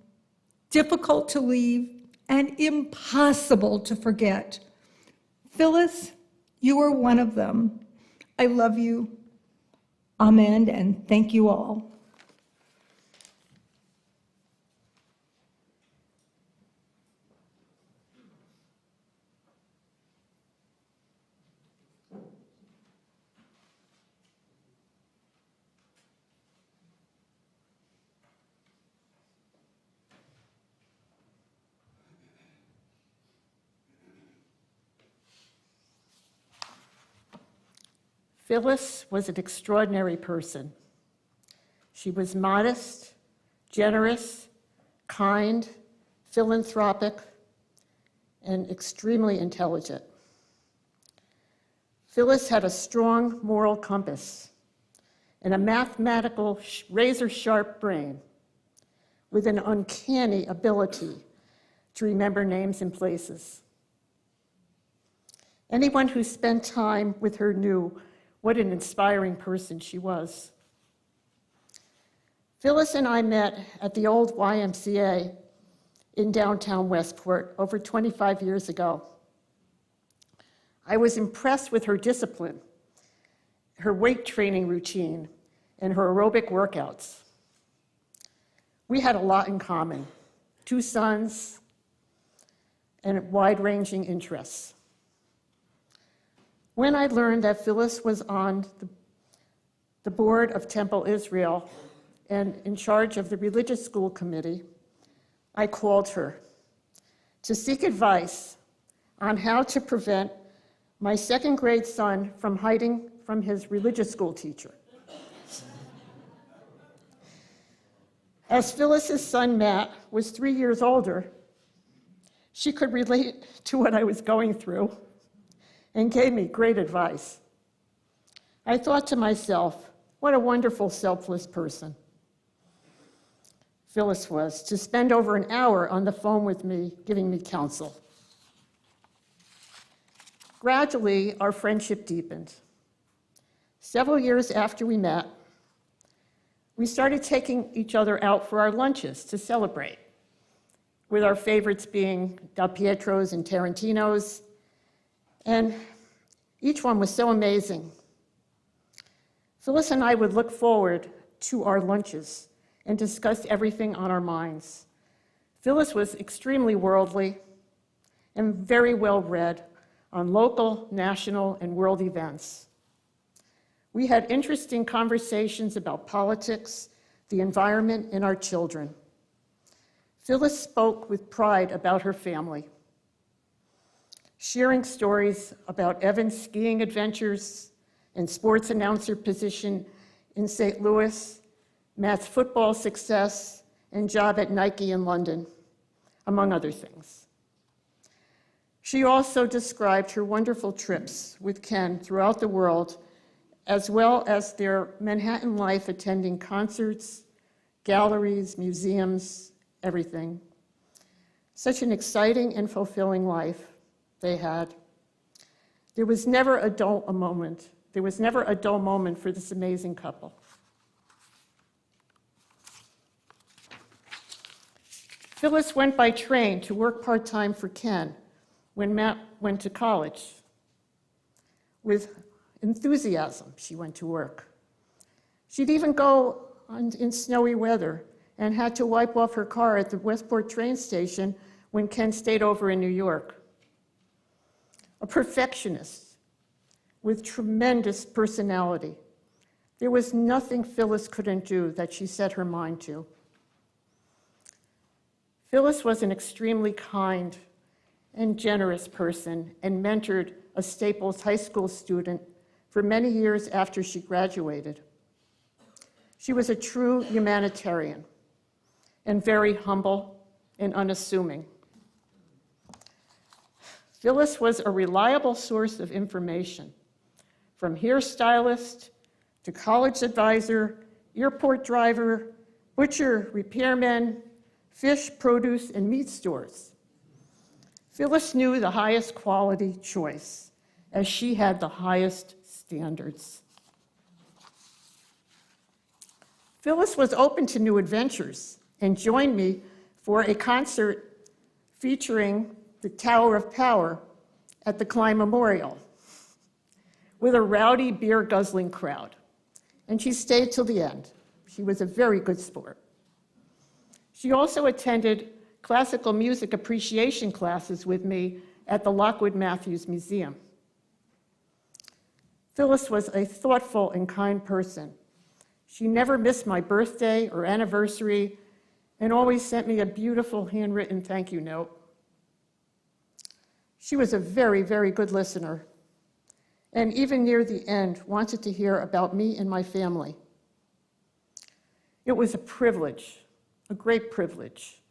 difficult to leave, and impossible to forget. Phyllis, you are one of them. I love you. Amen, and thank you all. Phyllis was an extraordinary person. She was modest, generous, kind, philanthropic, and extremely intelligent. Phyllis had a strong moral compass and a mathematical, razor-sharp brain with an uncanny ability to remember names and places. Anyone who spent time with her knew what an inspiring person she was. Phyllis and I met at the old YMCA in downtown Westport over 25 years ago. I was impressed with her discipline, her weight training routine, and her aerobic workouts. We had a lot in common, 2 sons and wide-ranging interests. When I learned that Phyllis was on the board of Temple Israel and in charge of the religious school committee, I called her to seek advice on how to prevent my 2nd grade son from hiding from his religious school teacher. As Phyllis's son, Matt, was 3 years older, she could relate to what I was going through and gave me great advice. I thought to myself, what a wonderful, selfless person Phyllis was, to spend over an hour on the phone with me, giving me counsel. Gradually, our friendship deepened. Several years after we met, we started taking each other out for our lunches to celebrate, with our favorites being Del Pietro's and Tarantino's, and each one was so amazing. Phyllis and I would look forward to our lunches and discuss everything on our minds. Phyllis was extremely worldly and very well read on local, national, and world events. We had interesting conversations about politics, the environment, and our children. Phyllis spoke with pride about her family, sharing stories about Evan's skiing adventures and sports announcer position in St. Louis, Matt's football success, and job at Nike in London, among other things. She also described her wonderful trips with Ken throughout the world, as well as their Manhattan life attending concerts, galleries, museums, everything. Such an exciting and fulfilling life they had. There was never a dull moment for this amazing couple. Phyllis went by train to work part-time for Ken when Matt went to college. With enthusiasm, she went to work. She'd even go in snowy weather and had to wipe off her car at the Westport train station when Ken stayed over in New York. A perfectionist with tremendous personality. There was nothing Phyllis couldn't do that she set her mind to. Phyllis was an extremely kind and generous person and mentored a Staples High School student for many years after she graduated. She was a true humanitarian and very humble and unassuming. Phyllis was a reliable source of information, from hairstylist to college advisor, airport driver, butcher, repairman, fish, produce, and meat stores. Phyllis knew the highest quality choice, as she had the highest standards. Phyllis was open to new adventures and joined me for a concert featuring the Tower of Power at the Klein Memorial with a rowdy beer-guzzling crowd. And she stayed till the end. She was a very good sport. She also attended classical music appreciation classes with me at the Lockwood Matthews Museum. Phyllis was a thoughtful and kind person. She never missed my birthday or anniversary and always sent me a beautiful handwritten thank you note. She was a very, very good listener, and even near the end, wanted to hear about me and my family. It was a privilege, a great privilege,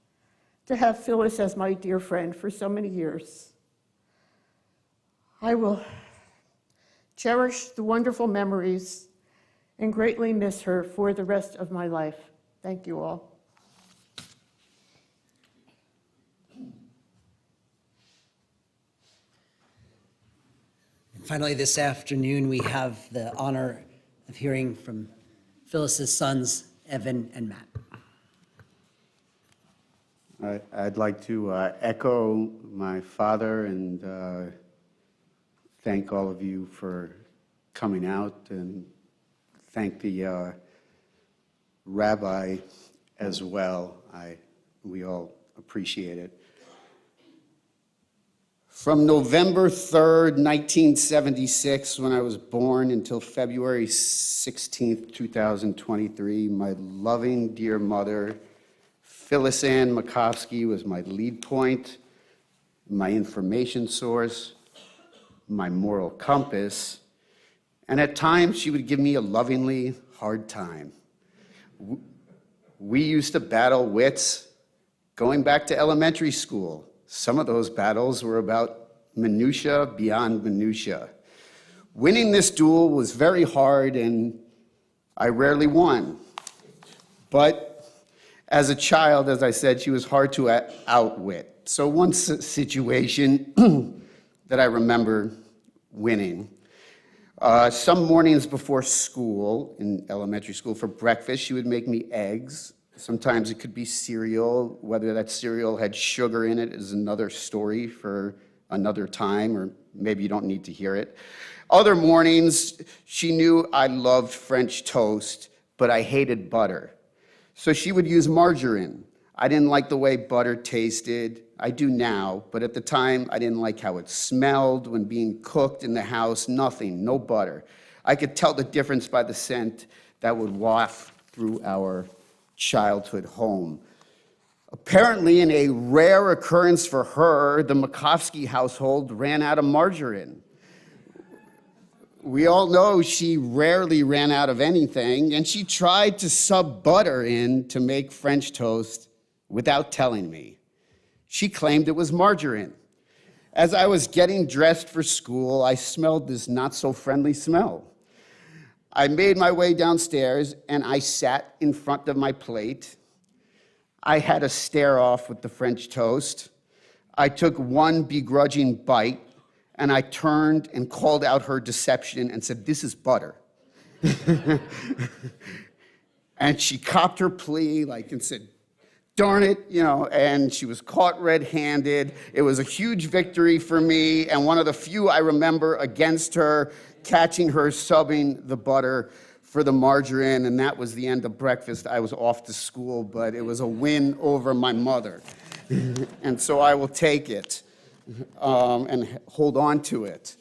to have Phyllis as my dear friend for so many years. I will cherish the wonderful memories and greatly miss her for the rest of my life. Thank you all. Finally, this afternoon, we have the honor of hearing from Phyllis's sons, Evan and Matt. I'd like to echo my father and thank all of you for coming out, and thank the Rabbi as well. We all appreciate it. From November 3rd, 1976, when I was born, until February 16th, 2023, my loving dear mother, Phyllis Makovsky, was my lead point, my information source, my moral compass, and at times she would give me a lovingly hard time. We used to battle wits going back to elementary school. Some of those battles were about minutia beyond minutia. Winning this duel was very hard, and I rarely won. But as a child, as I said, she was hard to outwit. So one situation that I remember winning, some mornings before school, in elementary school, for breakfast, she would make me eggs. Sometimes it could be cereal. Whether that cereal had sugar in it is another story for another time, or maybe you don't need to hear it. Other mornings, she knew I loved French toast, but I hated butter. So she would use margarine. I didn't like the way butter tasted. I do now, but at the time, I didn't like how it smelled when being cooked in the house. Nothing, no butter. I could tell the difference by the scent that would waft through our childhood home. Apparently, in a rare occurrence for her, the Makovsky household ran out of margarine. We all know she rarely ran out of anything, and she tried to sub butter in to make French toast without telling me. She claimed it was margarine. As I was getting dressed for school, I smelled this not-so-friendly smell. I made my way downstairs, and I sat in front of my plate. I had a stare-off with the French toast. I took one begrudging bite, and I turned and called out her deception and said, "This is butter." And she copped her plea, and said, darn it, and she was caught red-handed. It was a huge victory for me, and one of the few I remember against her, catching her subbing the butter for the margarine, and that was the end of breakfast. I was off to school, but it was a win over my mother. And so I will take it and hold on to it.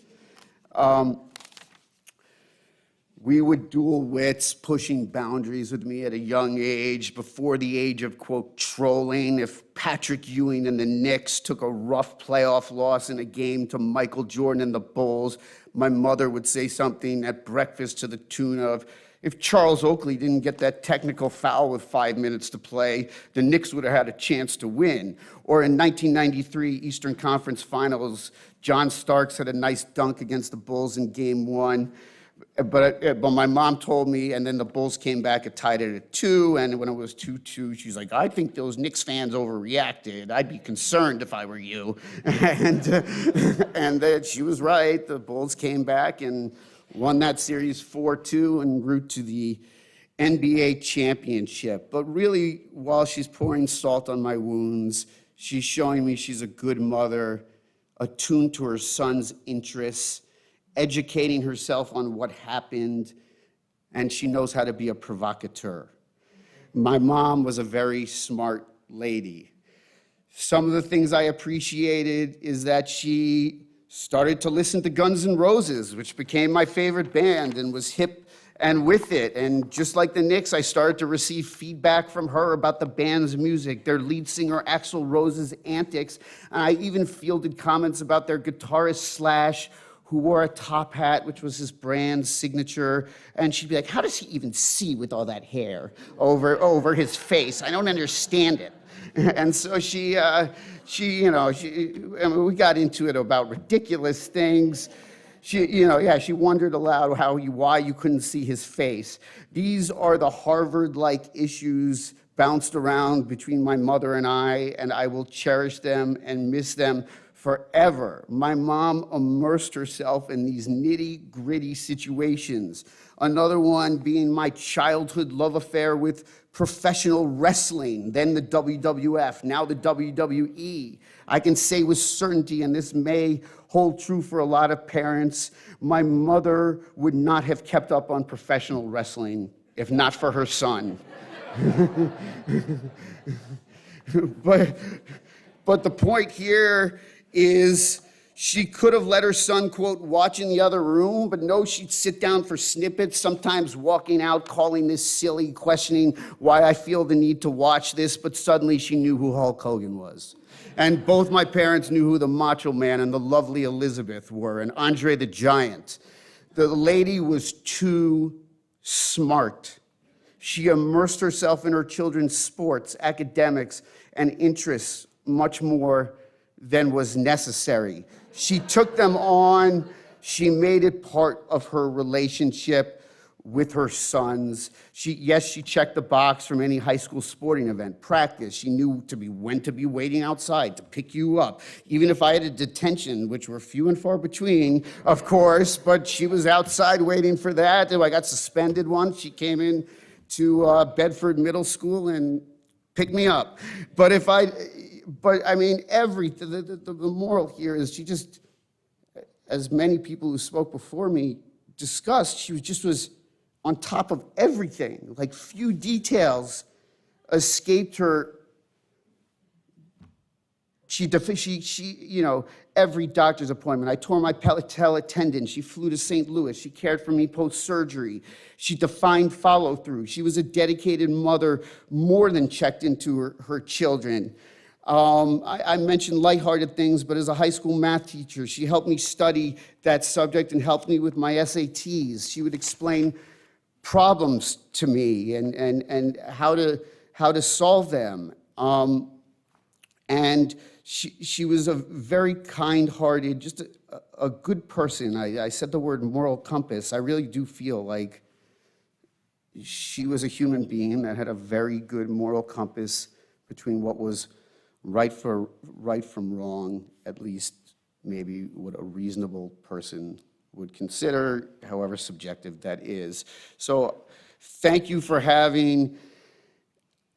We would duel wits, pushing boundaries with me at a young age, before the age of, quote, trolling. If Patrick Ewing and the Knicks took a rough playoff loss in a game to Michael Jordan and the Bulls, my mother would say something at breakfast to the tune of, if Charles Oakley didn't get that technical foul with 5 minutes to play, the Knicks would have had a chance to win. Or in 1993 Eastern Conference Finals, John Starks had a nice dunk against the Bulls in Game 1. But my mom told me, and then the Bulls came back and tied it at 2, and when it was 2-2, she's like, I think those Knicks fans overreacted. I'd be concerned if I were you. And she was right. The Bulls came back and won that series 4-2 en route to the NBA championship. But really, while she's pouring salt on my wounds, she's showing me she's a good mother, attuned to her son's interests, educating herself on what happened, and she knows how to be a provocateur. My mom was a very smart lady. Some of the things I appreciated is that she started to listen to Guns N' Roses, which became my favorite band and was hip and with it. And just like the Knicks, I started to receive feedback from her about the band's music, their lead singer Axl Rose's antics, and I even fielded comments about their guitarist Slash, who wore a top hat, which was his brand's signature, and she'd be like, how does he even see with all that hair over his face? I don't understand it. And so she, we got into it about ridiculous things. She wondered aloud why you couldn't see his face. These are the Harvard-like issues bounced around between my mother and I will cherish them and miss them forever. My mom immersed herself in these nitty-gritty situations. Another one being my childhood love affair with professional wrestling, then the WWF, now the WWE. I can say with certainty, and this may hold true for a lot of parents, my mother would not have kept up on professional wrestling if not for her son. But the point here is she could have let her son, quote, watch in the other room, but no, she'd sit down for snippets, sometimes walking out, calling this silly, questioning why I feel the need to watch this, but suddenly she knew who Hulk Hogan was. And both my parents knew who the Macho Man and the lovely Elizabeth were, and Andre the Giant. The lady was too smart. She immersed herself in her children's sports, academics, and interests much more than was necessary. She took them on. She made it part of her relationship with her sons. She checked the box from any high school sporting event, practice. She knew when to be waiting outside to pick you up. Even if I had a detention, which were few and far between, of course, but she was outside waiting for that. I got suspended once. She came in to Bedford Middle School and picked me up. But I mean, the moral here is she just, as many people who spoke before me discussed, she was on top of everything. Like few details escaped her. Every doctor's appointment. I tore my patella tendon. She flew to St. Louis. She cared for me post-surgery. She defined follow-through. She was a dedicated mother, more than checked into her children. I mentioned lighthearted things, but as a high school math teacher, she helped me study that subject and helped me with my SATs. She would explain problems to me and how to solve them. And she was a very kind-hearted, just a good person. I said the word moral compass. I really do feel like she was a human being that had a very good moral compass between what was right from wrong, at least maybe what a reasonable person would consider, however subjective that is. So thank you for having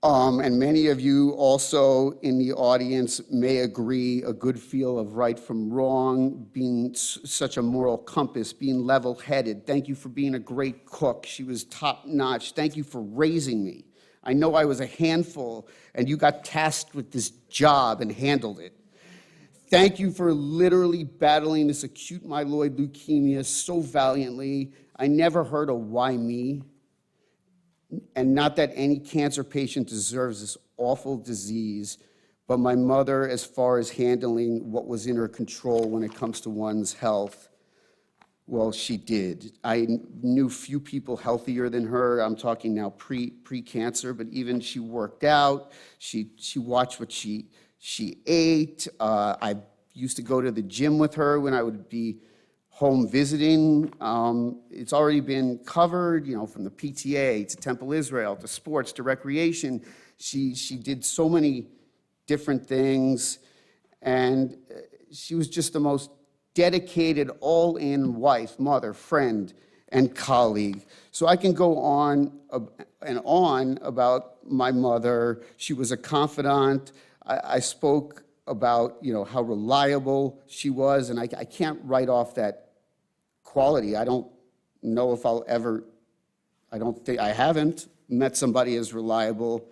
And many of you also in the audience may agree, a good feel of right from wrong, being such a moral compass, being level-headed. Thank you for being a great cook. She was top-notch. Thank you for raising me. I know I was a handful, and you got tasked with this job and handled it. Thank you for literally battling this acute myeloid leukemia so valiantly. I never heard a why me. And not that any cancer patient deserves this awful disease, but my mother, as far as handling what was in her control when it comes to one's health, well, she did. I knew few people healthier than her. I'm talking now pre-cancer, but even she worked out. She watched what she ate. I used to go to the gym with her when I would be home visiting. It's already been covered, from the PTA to Temple Israel to sports to recreation. She did so many different things, and she was just the most dedicated, all-in wife, mother, friend, and colleague. So I can go on and on about my mother. She was a confidant. I spoke about, how reliable she was, and I can't write off that quality. I don't know if I haven't met somebody as reliable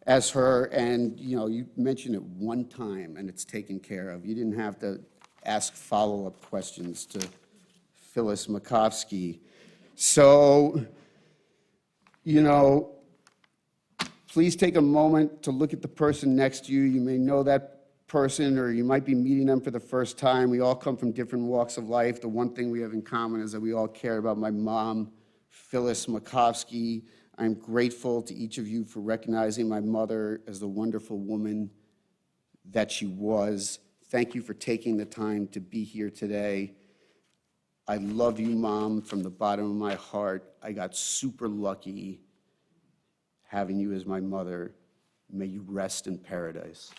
as her. And, you mentioned it one time and it's taken care of. You didn't have to ask follow-up questions to Phyllis Makovsky. So, please take a moment to look at the person next to you. You may know that person, or you might be meeting them for the first time. We all come from different walks of life. The one thing we have in common is that we all care about my mom, Phyllis Makovsky. I'm grateful to each of you for recognizing my mother as the wonderful woman that she was. Thank you for taking the time to be here today. I love you, Mom, from the bottom of my heart. I got super lucky having you as my mother. May you rest in paradise.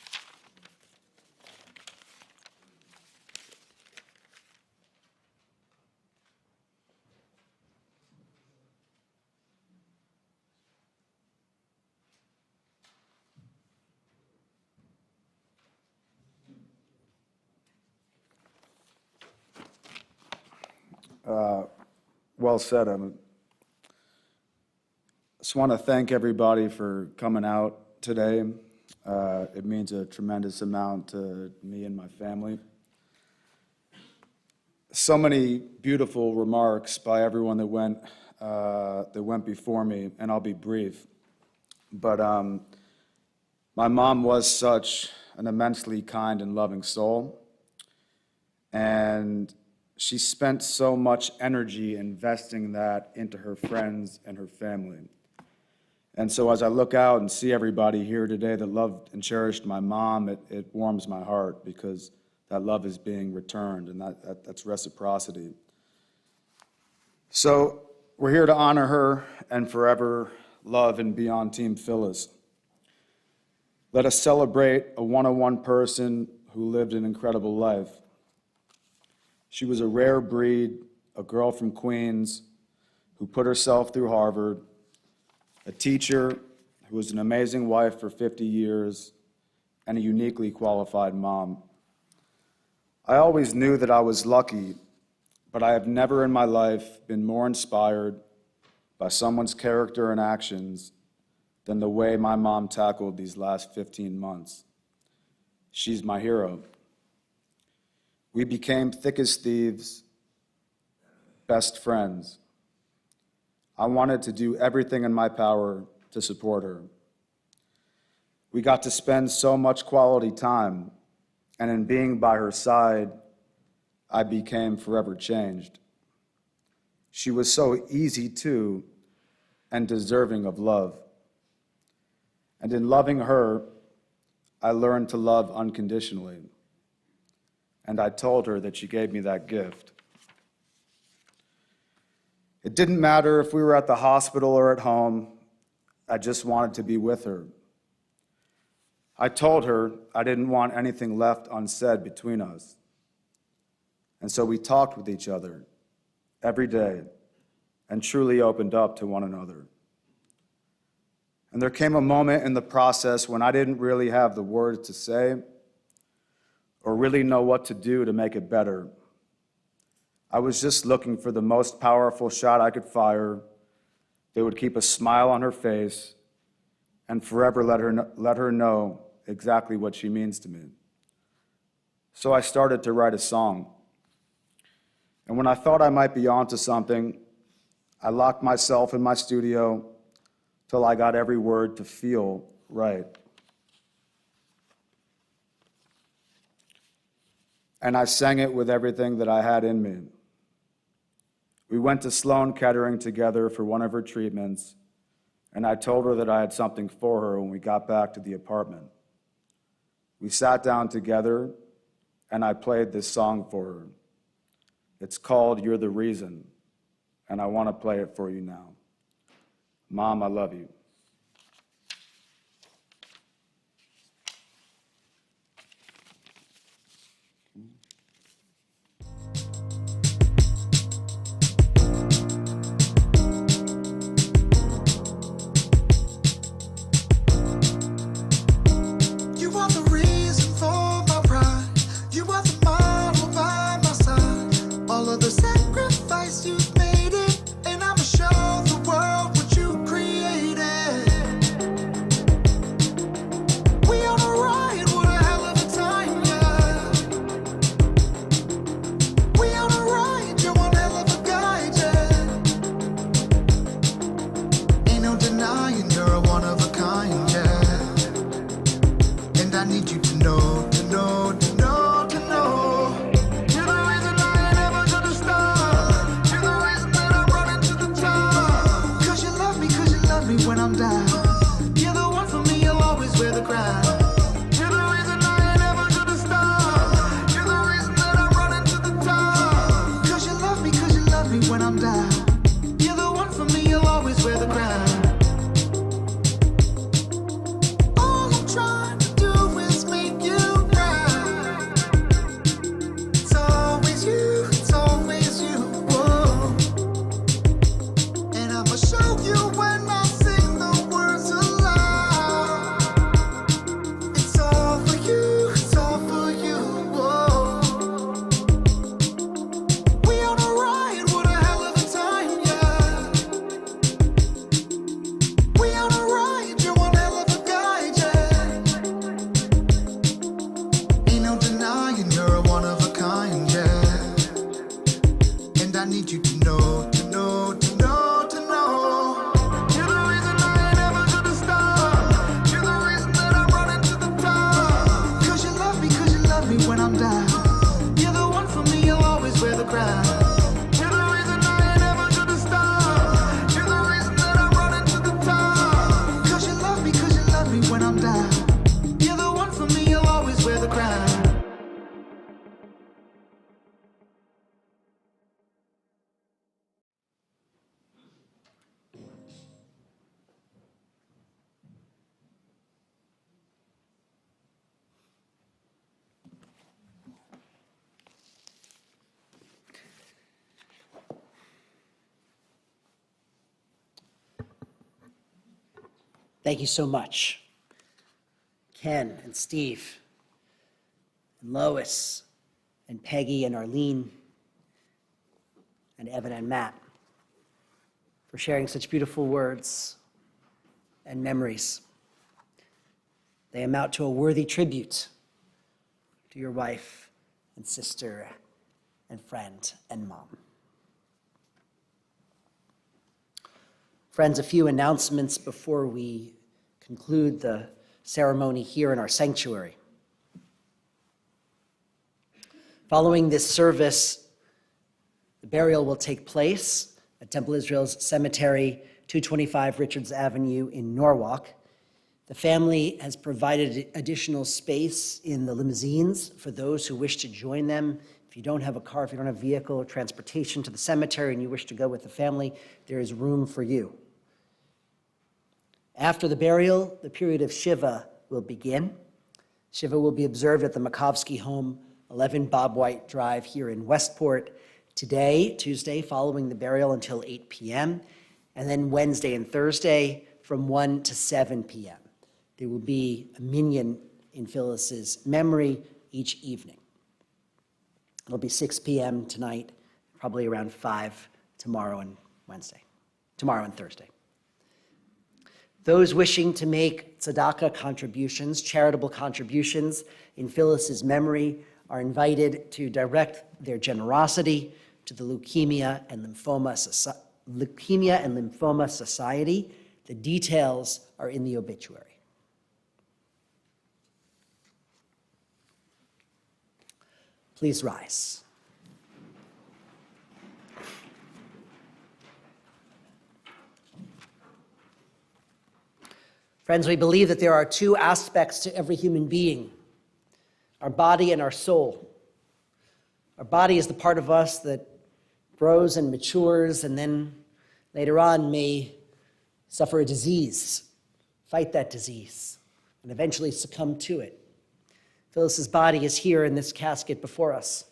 Well said. I just want to thank everybody for coming out today. It means a tremendous amount to me and my family. So many beautiful remarks by everyone that went before me, and I'll be brief. But my mom was such an immensely kind and loving soul, and she spent so much energy investing that into her friends and her family. And so as I look out and see everybody here today that loved and cherished my mom, it warms my heart, because that love is being returned, and that's reciprocity. So we're here to honor her and forever love and be on Team Phyllis. Let us celebrate a one-on-one person who lived an incredible life. She was a rare breed, a girl from Queens who put herself through Harvard, a teacher who was an amazing wife for 50 years, and a uniquely qualified mom. I always knew that I was lucky, but I have never in my life been more inspired by someone's character and actions than the way my mom tackled these last 15 months. She's my hero. We became thick as thieves, best friends. I wanted to do everything in my power to support her. We got to spend so much quality time, and in being by her side, I became forever changed. She was so easy to and deserving of love. And in loving her, I learned to love unconditionally. And I told her that she gave me that gift. It didn't matter if we were at the hospital or at home. I just wanted to be with her. I told her I didn't want anything left unsaid between us. And so we talked with each other every day and truly opened up to one another. And there came a moment in the process when I didn't really have the words to say or really know what to do to make it better. I was just looking for the most powerful shot I could fire that would keep a smile on her face and forever let her know exactly what she means to me. So I started to write a song. And when I thought I might be onto something, I locked myself in my studio till I got every word to feel right. And I sang it with everything that I had in me. We went to Sloan Kettering together for one of her treatments, and I told her that I had something for her when we got back to the apartment. We sat down together, and I played this song for her. It's called You're the Reason, and I want to play it for you now. Mom, I love you. You are the reason for my pride. You are the model by my side. All of the sacrifice you've made it, and I'ma show the world what you created. We on a ride, what a hell of a time, yeah. We on a ride, you're one hell of a guy, yeah. Ain't no denying you're a one of a kind, yeah. And I need you to know, to know, to know, to know. You're the reason I ain't ever gonna stop. You're the reason that I'm running to the top. Cause you love me when I'm down. You're the one for me, you'll always wear the crown. You're the reason I ain't ever gonna stop. You're the reason that I'm running to the top. Cause you love me when I'm down. You're the one for me, you'll always wear the crown. All I'm trying to do is make you proud. It's always you, whoa. And I'ma show you when I sing the words aloud. It's all for you, whoa. We on a ride, what a hell of a time, yeah. We on a ride, you're one hell of a guy, yeah. Ain't no denying you're a one of a kind, yeah. And I need you to know, to know, to know, to know. You're the reason I ain't ever gonna stop. You're the reason that I'm running to the top. Cause you love me when I'm down. You're the one for me, you'll always wear the crown. You're the reason I ain't ever gonna stop. You're the reason that I'm running to the top. Cause you love me when I'm down. You're the one for me, you'll always wear the crown. Thank you so much, Ken and Steve, and Lois, and Peggy and Arlene, and Evan and Matt, for sharing such beautiful words and memories. They amount to a worthy tribute to your wife and sister and friend and mom. Friends, a few announcements before we conclude the ceremony here in our sanctuary. Following this service, the burial will take place at Temple Israel's Cemetery, 225 Richards Avenue in Norwalk. The family has provided additional space in the limousines for those who wish to join them. If you don't have a car, if you don't have a vehicle or transportation to the cemetery and you wish to go with the family, there is room for you. After the burial, the period of Shiva will begin. Shiva will be observed at the Makovsky home, 11 Bob White Drive here in Westport, today, Tuesday, following the burial until 8 p.m., and then Wednesday and Thursday from 1 to 7 p.m. There will be a minyan in Phyllis's memory each evening. It'll be 6 p.m. tonight, probably around 5 tomorrow and Thursday. Those wishing to make tzedakah contributions, charitable contributions in Phyllis's memory, are invited to direct their generosity to the Leukemia and Lymphoma Society. The details are in the obituary. Please rise. Friends, we believe that there are two aspects to every human being, our body and our soul. Our body is the part of us that grows and matures and then later on may suffer a disease, fight that disease, and eventually succumb to it. Phyllis's body is here in this casket before us.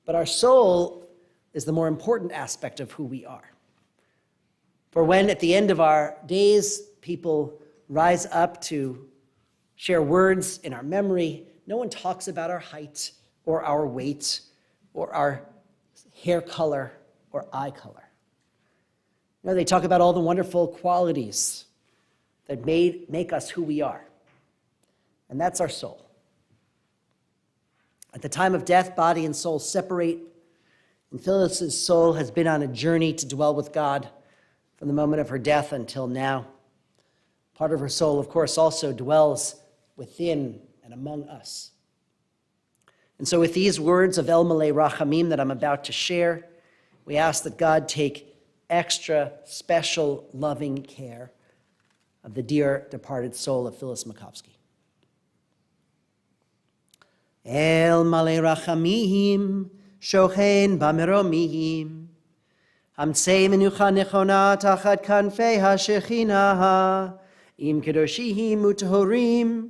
But our soul is the more important aspect of who we are. For when at the end of our days, people rise up to share words in our memory, no one talks about our height or our weight or our hair color or eye color. No, they talk about all the wonderful qualities that make us who we are. And that's our soul. At the time of death, body and soul separate, and Phyllis's soul has been on a journey to dwell with God from the moment of her death until now. Part of her soul, of course, also dwells within and among us. And so with these words of El Malei Rachamim that I'm about to share, we ask that God take extra special loving care of the dear departed soul of Phyllis Makovsky. El Malei Rachamim shochen bameromim Hamtzei menucha nechona tachat kanfei ha-shechina im kedoshihim u'tohorim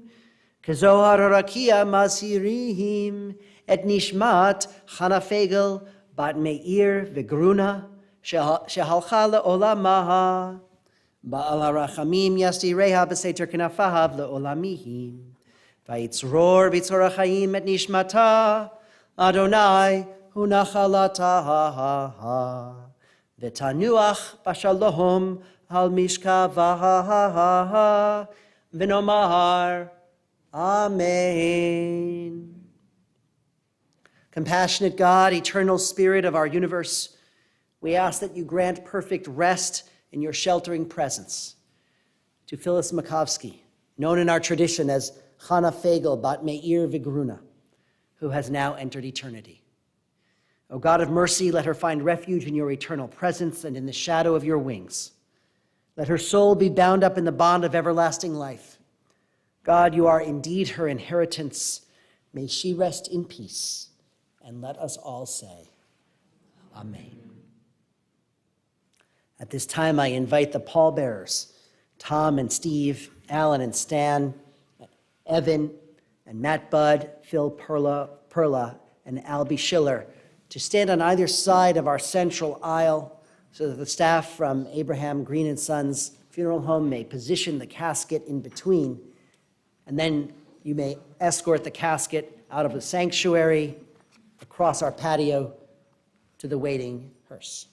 kezohar rakia masirihim et nishmat Chana Fegel bat Meir v'Gruna shehalcha le'olamaha ba'al harachamim yasireha b'seiter knafahav le'olamihim v'yitzror b'tzor ha'chaim et nishmata Adonai hu nachalata v'tanuach b'shalom al mishkavaha v'nomar Amen. Compassionate God, eternal Spirit of our universe, we ask that you grant perfect rest in your sheltering presence to Phyllis Makovsky, known in our tradition as Chana Fegel bat Meir v'Gruna, who has now entered eternity. O God of mercy, let her find refuge in your eternal presence and in the shadow of your wings. Let her soul be bound up in the bond of everlasting life. God, you are indeed her inheritance. May she rest in peace. And let us all say, Amen. At this time, I invite the pallbearers, Tom and Steve, Alan and Stan, Evan and Matt Budd, Phil Perla, and Albie Schiller, to stand on either side of our central aisle so that the staff from Abraham Green & Sons Funeral Home may position the casket in between. And then you may escort the casket out of the sanctuary, across our patio, to the waiting hearse.